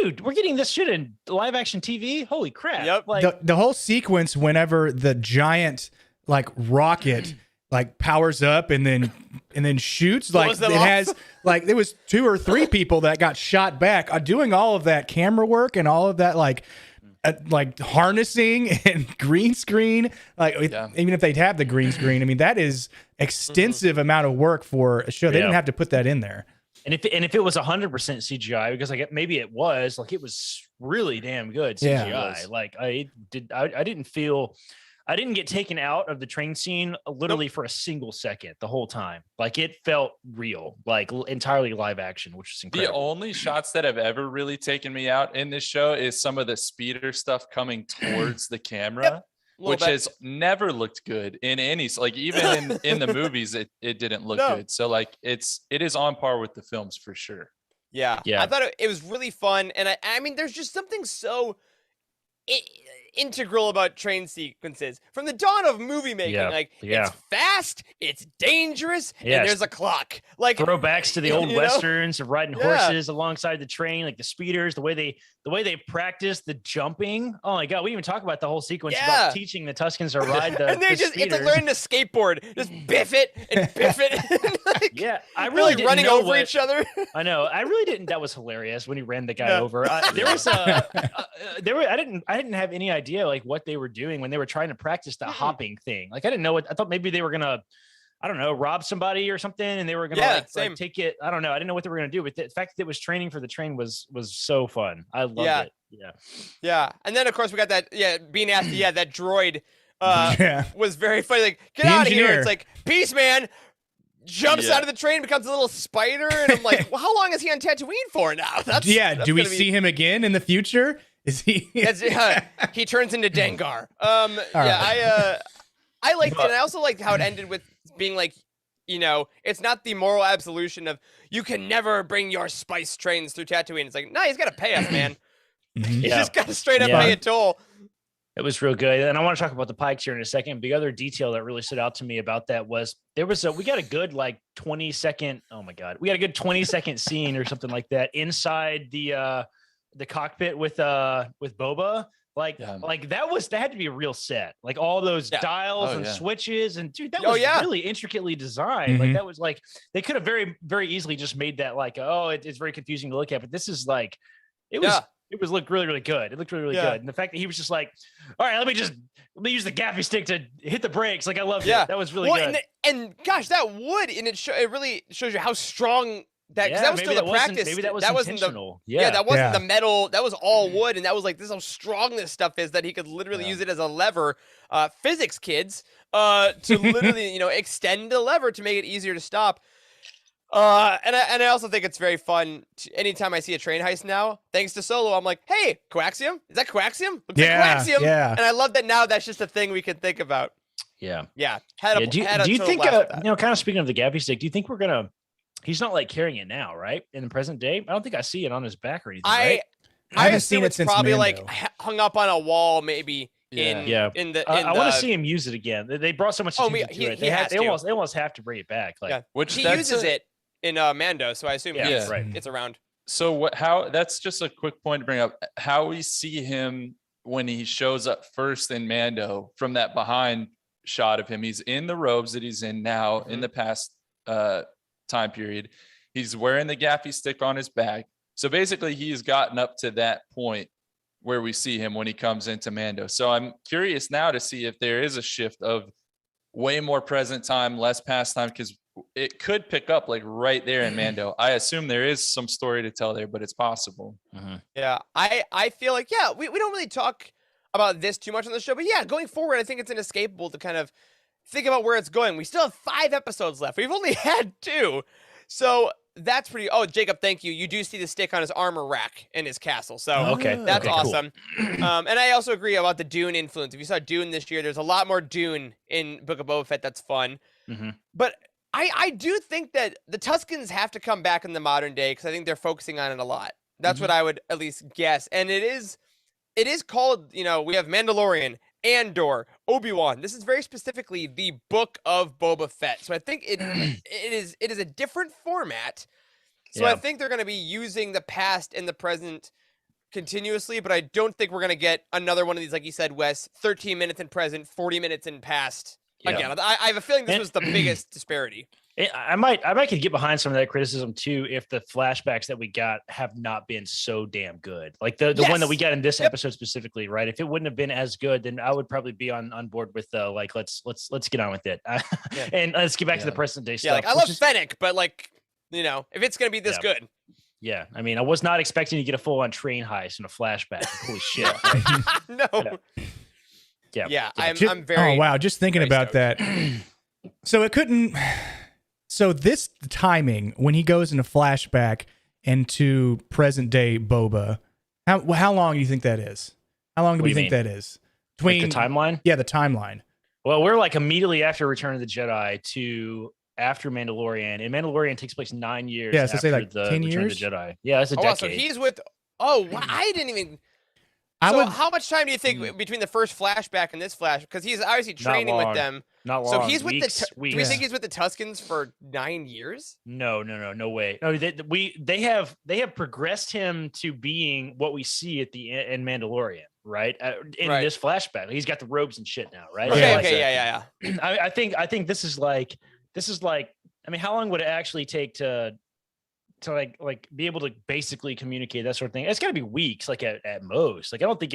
Dude, we're getting this shit in live action TV. Holy crap. Yep. Like the whole sequence whenever the giant like rocket like powers up and then shoots, like it has like there was 2 or 3 people that got shot back doing all of that camera work and all of that like harnessing and green screen. Like even if they'd have the green screen, I mean that is extensive amount of work for a show. They didn't have to put that in there. And if it was 100% CGI, because like maybe it was like it was really damn good CGI. Yeah, like I didn't get taken out of the train scene literally for a single second the whole time. Like it felt real, like entirely live action, which is incredible. The only shots that have ever really taken me out in this show is some of the speeder stuff coming towards the camera. Which has never looked good in any, like even in the movies, it didn't look good. So like it is on par with the films for sure. Yeah. I thought it was really fun. And I mean, there's just something so integral about train sequences from the dawn of movie making. It's fast, it's dangerous, and there's a clock. Like throwbacks to the old westerns of riding horses alongside the train, like the speeders, the way they practice the jumping. Oh my god, we even talk about the whole sequence about teaching the Tuskens to ride the. And they it's like learning to skateboard, just biff it and biff it. I really didn't running know over each other. I know. I really didn't. That was hilarious when he ran the guy over. There was I didn't have any idea like what they were doing when they were trying to practice the hopping thing. Like I didn't know I thought maybe they were gonna, I don't know, rob somebody or something, and they were gonna like take it. I don't know. I didn't know what they were gonna do. But the fact that it was training for the train was so fun. I loved it. Yeah. And then of course we got that being asked that droid was very funny. Like get out of here. It's like peace, man. Jumps out of the train, becomes a little spider, and I'm like, well, how long is he on Tatooine for now? That's do we see him again in the future? Is he? He turns into Dengar. I liked it, and I also liked how it ended with being like, it's not the moral absolution of you can never bring your spice trains through Tatooine. It's like, no, he's got to pay us, man. He's just got to straight up pay a toll. It was real good. And I want to talk about the Pikes here in a second. The other detail that really stood out to me about that was we got a good like 20-second. Oh my God. We got a good 20-second scene or something like that inside the cockpit with Boba. Like that had to be a real set. Like all those dials and switches and dude, that was really intricately designed. Like that was like, they could have very, very easily just made that like, it's very confusing to look at, but this is like, it looked really, really good. It looked really, really good. And the fact that he was just like, all right, let me use the gaffy stick to hit the brakes. Like I loved it. That was really good. And gosh, that wood, and it really shows you how strong that, because that was still the practice. Maybe that was intentional. That wasn't the metal. That was all wood. And that was like, this is how strong this stuff is that he could literally use it as a lever. Physics kids, to literally, extend the lever to make it easier to stop. And I also think it's very fun. Anytime I see a train heist now, thanks to Solo, I'm like, hey, coaxium? Is that coaxium? Looks like coaxium. Yeah. And I love that now that's just a thing we can think about. Yeah. Yeah. Do you think, kind of speaking of the gaffy stick, do you think he's not like carrying it now, right? In the present day? I don't think I see it on his back or anything, right? I haven't assume seen it it's since probably Mando. like hung up on a wall, maybe in Yeah. in the. I want to see him use it again. They brought so much Oh, attention to it. he has They to. almost have to bring it back. Like, Yeah. Which He that's uses a- it in Mando, so I assume Yeah, it's, right. it's around. So what? How? That's just a quick point to bring up. How we see him when he shows up first in Mando from that behind shot of him. He's in the robes that he's in now. In the past time period, he's wearing the gaffy stick on his back. So basically, he's gotten up to that point where we see him when he comes into Mando. So I'm curious now to see if there is a shift of way more present time, less past time, because it could pick up like right there in Mando. I assume there is some story to tell there, but it's possible. Yeah, I feel like, yeah, we don't really talk about this too much on the show, but yeah, going forward, I think it's inescapable to kind of think about where it's going. We still have 5 episodes left. We've only had 2. So that's pretty. Oh, Jacob, thank you. You do see the stick on his armor rack in his castle. So okay, that's okay, cool. awesome. And I also agree about the Dune influence. If you saw Dune this year, there's a lot more Dune in Book of Boba Fett. That's fun. But I do think that the Tuskens have to come back in the modern day because I think they're focusing on it a lot. That's what I would at least guess. And it is called, we have Mandalorian, Andor, Obi-Wan. This is very specifically the Book of Boba Fett. So I think it is a different format. So I think they're going to be using the past and the present continuously, but I don't think we're going to get another one of these, like you said, Wes, 13 minutes in present, 40 minutes in past. Again, I have a feeling this was the biggest disparity. I might could get behind some of that criticism too if the flashbacks that we got have not been so damn good. Like the one that we got in this episode specifically, right? If it wouldn't have been as good, then I would probably be on board with like let's get on with it. And let's get back to the present day stuff. Yeah, like I love Fennec, but like, if it's gonna be this good. Yeah, I mean, I was not expecting to get a full-on train heist in a flashback. Holy shit! Right? No. Yeah. I'm very. Oh wow! Just thinking about stoked. that. So it couldn't. So this timing when he goes into flashback into present day Boba, how long do you think that is? How long do we think that is? Between the timeline? Yeah, the timeline. Well, we're like immediately after Return of the Jedi to after Mandalorian, and Mandalorian takes place 9 years. Yeah, so after say like the 10 Return years. of the Jedi. Yeah, that's a decade. So he's with. Oh, I didn't even. So how much time do you think between the first flashback and this flash? Because he's obviously training with them. Not long. So he's with weeks. Do we think he's with the Tuskens for 9 years? No way. No, they have progressed him to being what we see at the in Mandalorian, right? In this flashback, he's got the robes and shit now, right? Okay, yeah. I think this is like. I mean, how long would it actually take to like be able to basically communicate that sort of thing? It's got to be weeks, like at most. Like I don't think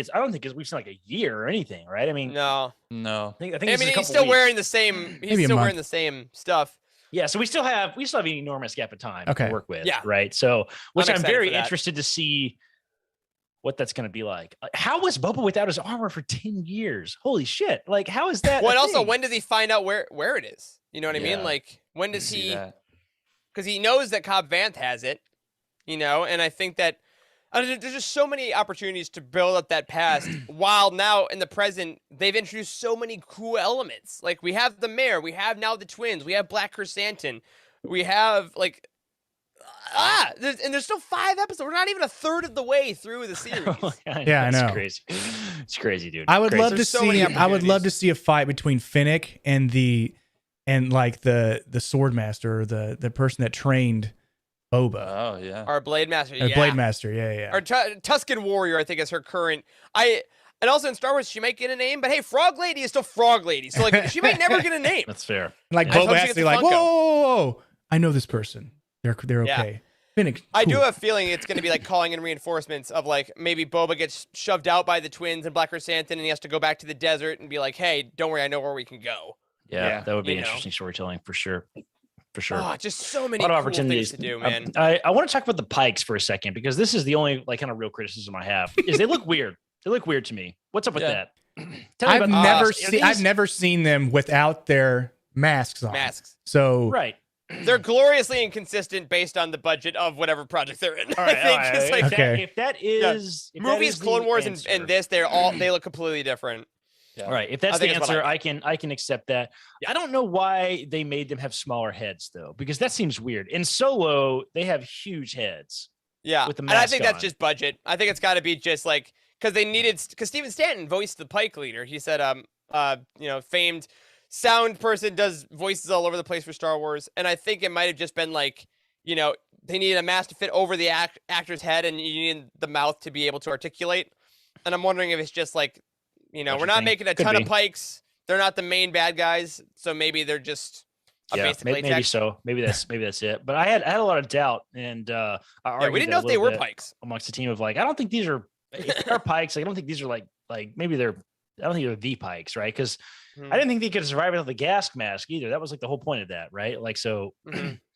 we've seen like a year or anything, right? I mean, no. I think He's still wearing the same. He's still wearing the same stuff. Yeah, so we still have an enormous gap of time to work with. Yeah. Right. So, which I'm very for that. interested to see what that's going to be like. How was Boba without his armor for 10 years? Holy shit! Like, how is that? Well, and also, when does he find out where it is? You know what I mean? Like, when does he? Because he knows that Cobb Vanth has it, and I think that there's just so many opportunities to build up that past, while now in the present, they've introduced so many cool elements. Like, we have the mayor, we have now the twins, we have Black Chrysanthemum, we have, like, there's still 5 episodes. We're not even a third of the way through the series. Yeah, I know. It's crazy. It's crazy, dude. I would love to There's so many see. I would love to see a fight between Fennec and the sword master, or the person that trained Boba. Oh yeah. Our Blade Master, Blade Master, yeah. Our Tusken Warrior, I think, is her current. And also in Star Wars, she might get a name, but hey, Frog Lady is still Frog Lady, so like she might never get a name. That's fair. Like I hope Boba she has gets to be the like, Funko. whoa, I know this person. They're okay. Fennec, I do cool. have a feeling it's going to be like calling in reinforcements of like maybe Boba gets shoved out by the twins and Black Chrysanthemum and he has to go back to the desert and be like, hey, don't worry, I know where we can go. Yeah, that would be interesting storytelling for sure. Oh, just so many a lot of cool opportunities things to do, man. I want to talk about the Pikes for a second because this is the only like kind of real criticism I have. Is they look weird. They look weird to me. What's up with that? Tell me I've never seen them without their masks on. So right. They're gloriously inconsistent based on the budget of whatever project they're in. All right, I think it's like if that is movies, Clone Wars, and this, they look completely different. Yeah. All right. If that's the answer, I can accept that. Yeah. I don't know why they made them have smaller heads though, because that seems weird. In Solo, they have huge heads. Yeah, with the and I mask think that's on. just budget. I think it's got to be just like because Steven Stanton voiced the Pike leader. He said, famed sound person does voices all over the place for Star Wars, and I think it might have just been like, they needed a mask to fit over the actor's head, and you need the mouth to be able to articulate. And I'm wondering if it's just like, we're not making a ton of Pikes. They're not the main bad guys, so maybe they're just basic latex. Maybe so. Maybe that's it. But I had a lot of doubt, and I argued we didn't that know a if they little were bit Pikes amongst the team of like, I don't think these are if they are Pikes. Like, I don't think these are like maybe they're. I don't think they're the Pikes, right? Because I didn't think they could survive without the gas mask either. That was like the whole point of that, right? Like, so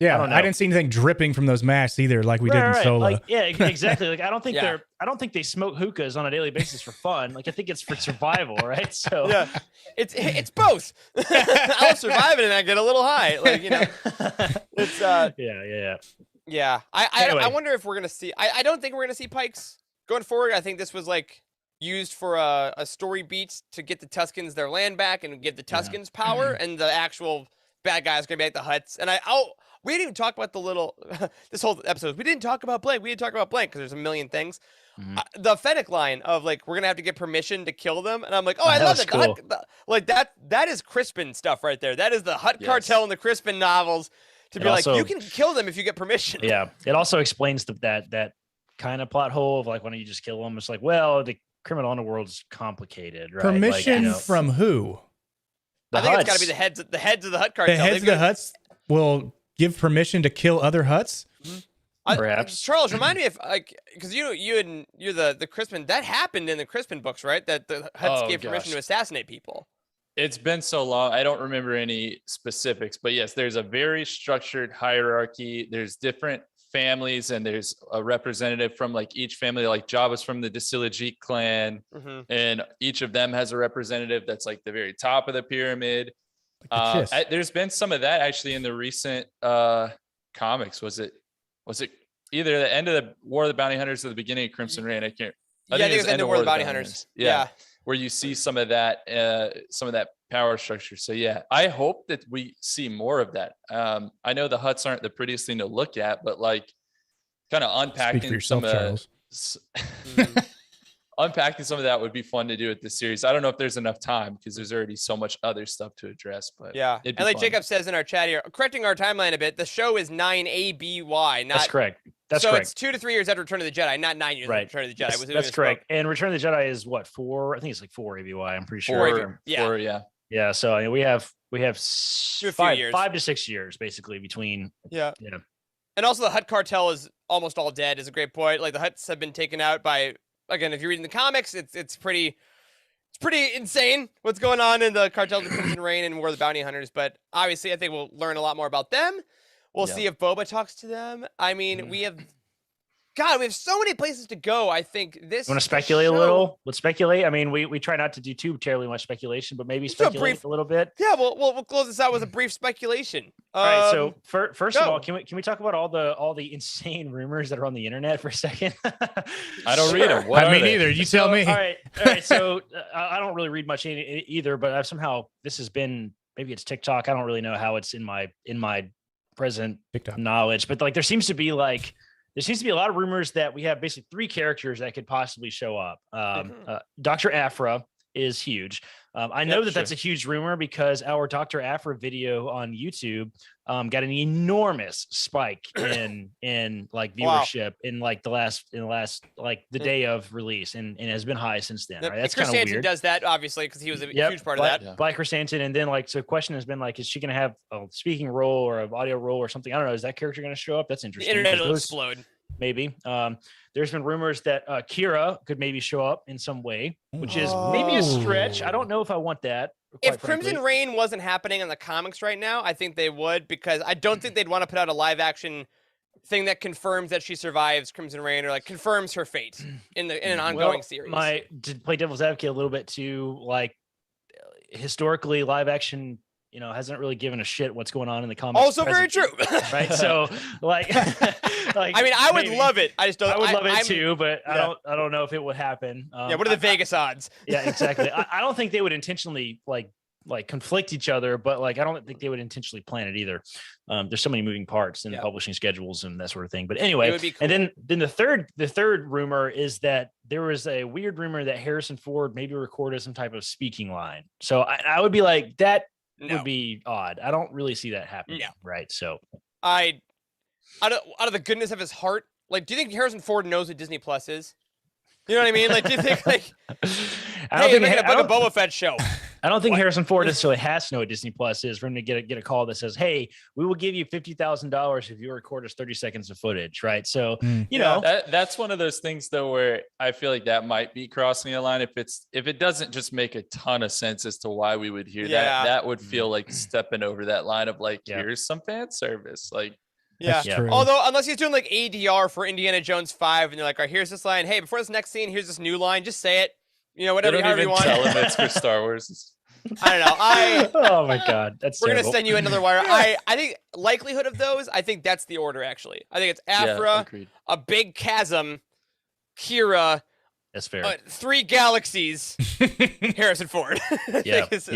Yeah, I don't know. I didn't see anything dripping from those masks either, like we did in Solo. Like, yeah, exactly. Like, I don't think Yeah. I don't think they smoke hookahs on a daily basis for fun. Like, I think it's for survival, right? So yeah, it's both. I'll survive it and I get a little high, like it's yeah. I wonder if we're gonna see. I don't think we're gonna see Pikes going forward. I think this was like used for a story beat to get the Tuskens their land back and give the Tuskens power, and the actual bad guys gonna be like the Hutts. And we didn't even talk about the little this whole episode. We didn't talk about blank. We didn't talk about blank because there's a million things. The Fennec line of like we're gonna have to get permission to kill them, and I'm like, I love it. Cool. Like that is Crispin stuff right there. That is the Hutt cartel and the Crispin novels to be like, you can kill them if you get permission. Yeah, it also explains that kind of plot hole of like, why don't you just kill them? It's like, well, the criminal underworld is complicated, right? Permission from who? I think it's got to be the heads of the Hutt cartel. The heads of the Hutts will give permission to kill other Hutts. Perhaps. Charles, remind me if because you're the Crispin, that happened in the Crispin books, right? That the Hutts gave permission to assassinate people. It's been so long. I don't remember any specifics, but yes, there's a very structured hierarchy. There's different families, and there's a representative from like each family. Like Jabba's from the Desilajit clan, and each of them has a representative that's like the very top of the pyramid. There's been some of that actually in the recent comics. Was it either the end of the War of the Bounty Hunters or the beginning of Crimson Reign? I think it was the end of War of the Bounty Hunters. Yeah, where you see some of that power structure. So yeah, I hope that we see more of that. I know the Hutts aren't the prettiest thing to look at, but like kind of unpacking some of unpacking some of that would be fun to do with this series. I don't know if there's enough time because there's already so much other stuff to address, but yeah. And like fun. Jacob says in our chat here, correcting our timeline a bit, the show is 9ABY. That's correct. So it's 2 to 3 years after Return of the Jedi, not 9 years after Return of the Jedi. That's correct. And Return of the Jedi is what, 4? I think it's like 4 ABY. I'm pretty sure. 4, yeah. So I mean, we have 5 to 6 years basically between. Yeah. And also the Hutt cartel is almost all dead. Is a great point. Like the Hutts have been taken out by. Again, if you're reading the comics, it's pretty insane what's going on in the Cartel of the Crimson Reign and War of the Bounty Hunters. But obviously, I think we'll learn a lot more about them. We'll see if Boba talks to them. I mean, we have so many places to go. I think this. You want to speculate a little? Let's speculate. I mean, we try not to do too terribly much speculation, but maybe speculate a little bit. Yeah, we'll close this out with a brief speculation. All right. So first of all, can we talk about all the insane rumors that are on the internet for a second? I don't read them. I mean, neither. You tell me. All right. So I don't really read much either, but I've somehow this has been maybe it's TikTok. I don't really know how it's in my present TikTok knowledge, but like there seems to be a lot of rumors that we have basically 3 characters that could possibly show up. Dr. Aphra is huge. I know that's a huge rumor because our Dr. Aphra video on YouTube got an enormous spike in like viewership in like the last like the day of release and has been high since then. Right? That's kind of weird. Does that obviously because he was a huge part of that. Black Chrysanthemum, and then like so the question has been like, is she going to have a speaking role or an audio role or something? I don't know. Is that character going to show up? That's interesting. The internet will explode. Maybe. There's been rumors that Kira could maybe show up in some way, which is maybe a stretch. I don't know if I want that. If Crimson Reign wasn't happening in the comics right now, I think they would, because I don't think they'd want to put out a live action thing that confirms that she survives Crimson Reign or like confirms her fate in an ongoing series. To play devil's advocate a little bit too, like historically live action hasn't really given a shit what's going on in the comics. Also very true. Right. So like I mean, I would love it. I just don't. I would love it too, but I don't know if it would happen. What are the Vegas odds? Yeah, exactly. I don't think they would intentionally like like conflict each other, but like I don't think they would intentionally plan it either. There's so many moving parts in publishing schedules and that sort of thing. But anyway, It would be cool. and then the third rumor is that there was a weird rumor that Harrison Ford maybe recorded some type of speaking line. So I would be like, that would be odd. I don't really see that happening. No. Right. So out of the goodness of his heart, like, do you think Harrison Ford knows what Disney Plus is? You know what I mean? Like, do you think like, hey, I'm making a Boba Fett show? I don't think Harrison Ford necessarily has to know what Disney Plus is for him to get a call that says, "Hey, we will give you $50,000 if you record us 30 seconds of footage." Right? So you know, that's one of those things though where I feel like that might be crossing the line if it doesn't just make a ton of sense as to why we would hear that. That would feel like stepping over that line of like, here's some fan service, like. That's true. Although, unless he's doing like ADR for Indiana Jones 5, and they're like, "All right, here's this line. Hey, before this next scene, here's this new line. Just say it. You know, whatever, however you want." Tell him it's for Star Wars. I don't know. Oh my God, we're gonna send you another wire. I think likelihood of those. I think that's the order. Actually, I think it's Afra, a big chasm, Kira. That's fair. 3 galaxies, Harrison Ford. That's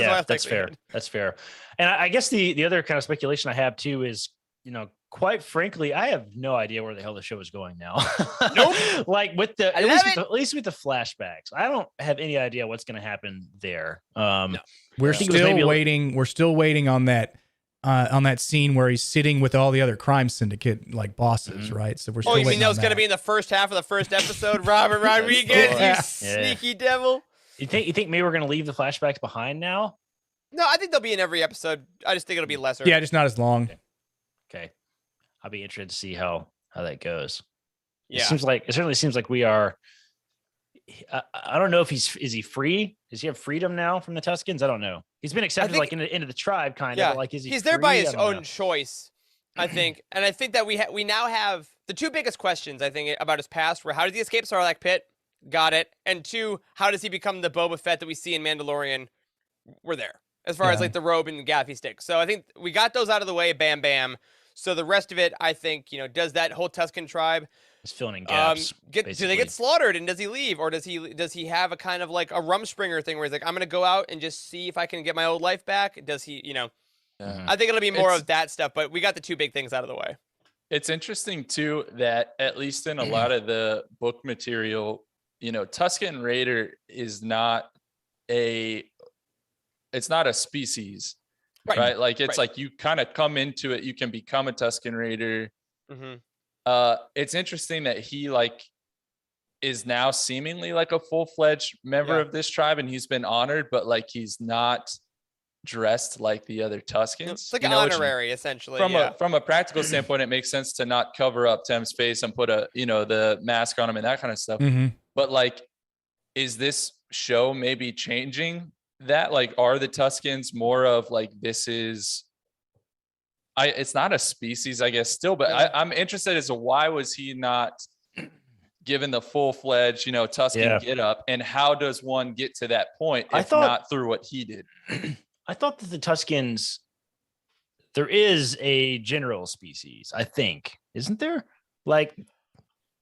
fair. That's fair. And I guess the other kind of speculation I have too is, you know, quite frankly, I have no idea where the hell the show is going now. Nope. Like with at least with the flashbacks, I don't have any idea what's going to happen there. No. We're still waiting. We're still waiting on that scene where he's sitting with all the other crime syndicate like bosses, right? So we're still. Oh, you mean that was going to be in the first half of the first episode? Robert Rodriguez, you sneaky devil. You think maybe we're going to leave the flashbacks behind now? No, I think they'll be in every episode. I just think it'll be lesser. Yeah, just not as long. Okay. I'll be interested to see how that goes. Yeah. It certainly seems like we are. I don't know if is he free? Does he have freedom now from the Tuskens? I don't know. He's been accepted into the tribe, kind of. Like, is he? He's there by his own choice, I think. And I think that we now have the 2 biggest questions I think about his past were: how did he escape Sarlacc pit? Got it. And 2, how does he become the Boba Fett that we see in Mandalorian? We're there as far as like the robe and the gaffy stick. So I think we got those out of the way. Bam, bam. So the rest of it, I think, you know, does that whole Tusken tribe is filling in gaps? Do they get slaughtered and does he leave, or does he have a kind of like a Rumspringer thing where he's like, I'm gonna go out and just see if I can get my old life back? Does he, you know? I think it'll be more of that stuff. But we got the 2 big things out of the way. It's interesting too that at least in a lot of the book material, you know, Tusken Raider is not a species. Right. Like it's like you kind of come into it. You can become a Tusken Raider. It's interesting that he like is now seemingly like a full-fledged member of this tribe, and he's been honored, but like he's not dressed like the other Tuskens. It's like an honorary, essentially. From a practical standpoint, it makes sense to not cover up Tem's face and put the mask on him and that kind of stuff. But like, is this show maybe changing that? Like, are the Tuskens more of like, this is it's not a species, I guess, still, but I'm interested as to why was he not given the full-fledged, Tusken get up, and how does one get to that point if not through what he did? I thought that the Tuskens, there is a general species, I think, isn't there? Like,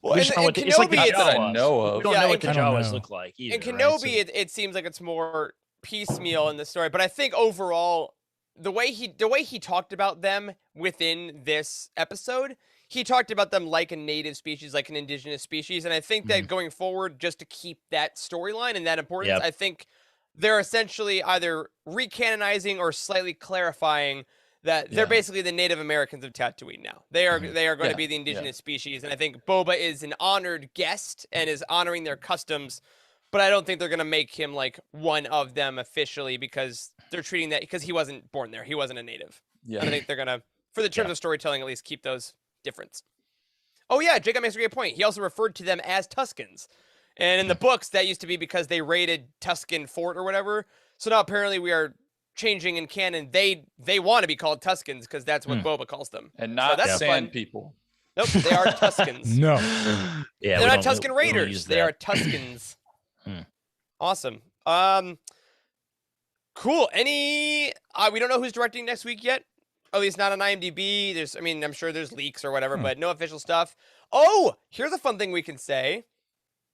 well, it's like the Jawas. I know of. We don't know what the Jawas look like either. In Kenobi, right? it seems like it's more piecemeal in the story, but I think overall, the way he talked about them within this episode, he talked about them like a native species, like an indigenous species, and I think that going forward, just to keep that storyline and that importance, I think they're essentially either recanonizing or slightly clarifying that they're basically the Native Americans of Tatooine now. They are going to be the indigenous species, and I think Boba is an honored guest and is honoring their customs, but I don't think they're going to make him like one of them officially because they're treating that because he wasn't born there. He wasn't a native. Yeah. And I think they're going to, for the terms of storytelling, at least keep those difference. Oh yeah, Jacob makes a great point. He also referred to them as Tuskens. And in the books, that used to be because they raided Tusken Fort or whatever. So now apparently we are changing in canon. They want to be called Tuskens because that's what Boba calls them. And not sand people. Nope, they are Tuskens. No. Yeah, they're not Tusken Raiders. They are Tuskens. Awesome. Cool. We don't know who's directing next week yet. At least not on IMDb. I'm sure there's leaks or whatever, but no official stuff. Oh, here's a fun thing we can say.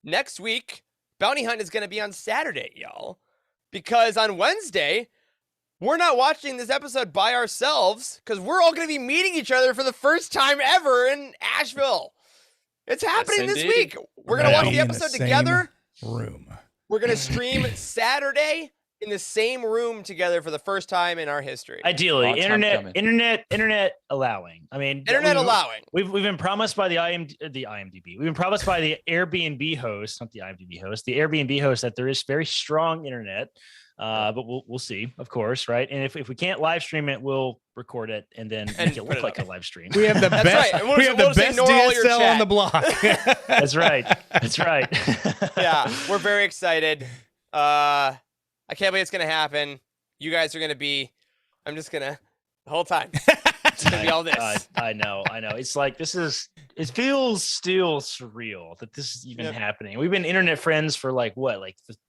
Next week, Bounty Hunt is going to be on Saturday, y'all. Because on Wednesday, we're not watching this episode by ourselves because we're all going to be meeting each other for the first time ever in Asheville. It's happening this indeed. week. We're going to watch Be the in the episode same together. room. We're going to stream Saturday in the same room together for the first time in our history. Ideally, Long time coming. internet allowing. I mean, Internet allowing. We've been promised by the IMDb. We've been promised by the Airbnb host, not the IMDb host, the Airbnb host, that there is very strong internet. But we'll see, of course, right? And if we can't live stream it, we'll record it and then make it put look it like up. a live stream. We have the That's best. right. And we'll We just- have the we'll just best ignore all your DSL on chat. the block. That's right. That's right. Yeah, we're very excited. I can't believe it's going to happen. You guys are going to be, I'm just going to, the whole time, it's going to be all this. I know. It's like it feels still surreal that this is even happening. We've been internet friends for like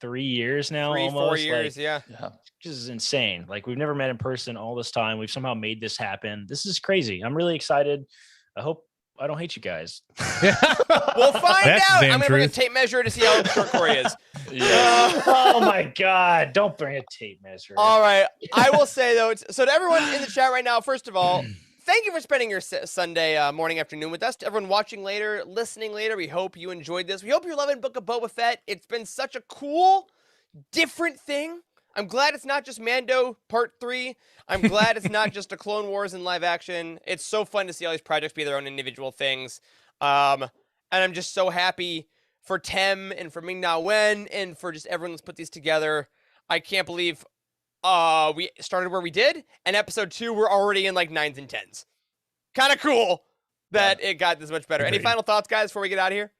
3 years now, 3-4 almost. years, Like, yeah. Yeah. this is insane. Like we've never met in person all this time. We've somehow made this happen. This is crazy. I'm really excited. I hope I don't hate you guys. We'll find That's out. damn I'm going to bring a truth. tape measure to see how short Corey is. Yeah. Oh my God. Don't bring a tape measure. All right. I will say, though, so to everyone in the chat right now, first of all, thank you for spending your Sunday morning, afternoon with us. To everyone watching later, listening later, we hope you enjoyed this. We hope you're loving Book of Boba Fett. It's been such a cool, different thing. I'm glad it's not just Mando Part 3. I'm glad it's not just a Clone Wars in live action. It's so fun to see all these projects be their own individual things. And I'm just so happy for Tem and for Ming-Na Wen and for just everyone that's put these together. I can't believe we started where we did, and episode 2 we're already in like 9s and 10s. Kind of cool that it got this much better. Any Agreed. final thoughts, guys, before we get out of here?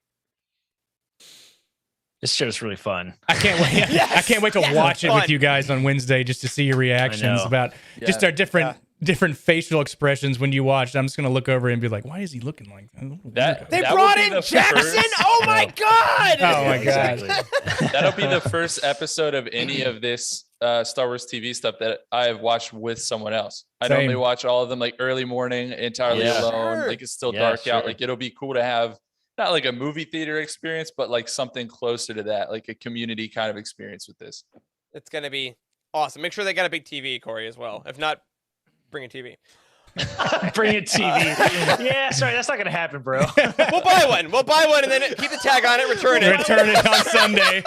This show's really fun. I can't wait. Yes, I can't wait to yes, watch it fun. with you guys on Wednesday just to see your reactions know. about just Yeah. our different facial expressions when you watch. I'm just gonna look over and be like, why is he looking like That- They That brought would be in the Jackson. first- Oh my god! Oh my god. Exactly. That'll be the first episode of any of this Star Wars TV stuff that I have watched with someone else. I Same. normally watch all of them like early morning, entirely Yeah. alone. Sure. Like it's still Yeah, dark out. sure. Like it'll be cool to have not like a movie theater experience, but like something closer to that, like a community kind of experience with this. It's gonna be awesome. Make sure they got a big TV, Corey, as well. If not, bring a TV. Bring a TV. Yeah, sorry, that's not gonna happen, bro. We'll buy one. We'll buy one and then keep the tag on it. Return it. Return it on Sunday.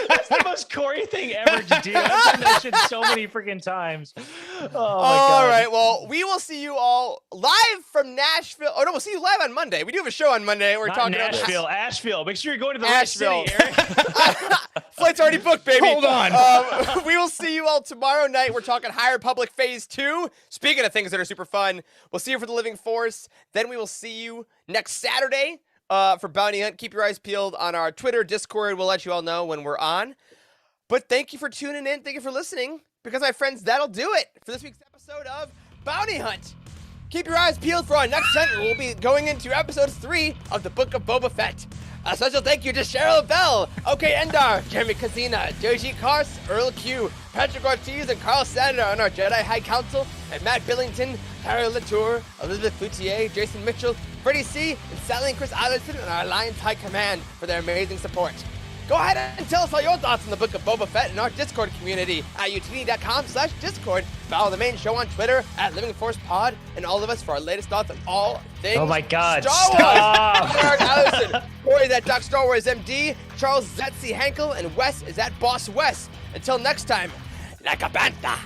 That's the most Corey thing ever to do. I've done that shit so many freaking times. Oh my All God. right. Well, we will see you all live from Nashville. Oh no, we'll see you live on Monday. We do have a show on Monday. We're Not talking about Asheville. Make sure you're going to the Asheville. right city, Eric. Flight's already booked, baby. Hold on. We will see you all tomorrow night. We're talking High Republic Phase 2. Speaking of things that are super fun, we'll see you for the Living Force. Then we will see you next Saturday for Bounty Hunt. Keep your eyes peeled on our Twitter, Discord. We'll let you all know when we're on. But thank you for tuning in. Thank you for listening. Because, my friends, that'll do it for this week's episode of Bounty Hunt. Keep your eyes peeled for our next segment. We'll be going into episode 3 of the Book of Boba Fett. A special thank you to Cheryl Bell, OK Endar, Jeremy Casina, Joji Kars, Earl Q, Patrick Ortiz, and Carl Sander on our Jedi High Council, and Matt Billington, Harry Latour, Elizabeth Foutier, Jason Mitchell, Freddie C., and Sally and Chris Allenson on our Alliance High Command for their amazing support. Go ahead and tell us all your thoughts on the Book of Boba Fett in our Discord community at utini.com/Discord. Follow the main show on Twitter at Living Force Pod, and all of us for our latest thoughts on all things Oh my God, Star Wars. stop. Eric Allison, Corey is at Doc Star Wars MD, Charles is at C. Hankel, and Wes is at Boss Wes. Until next time, like a bantha.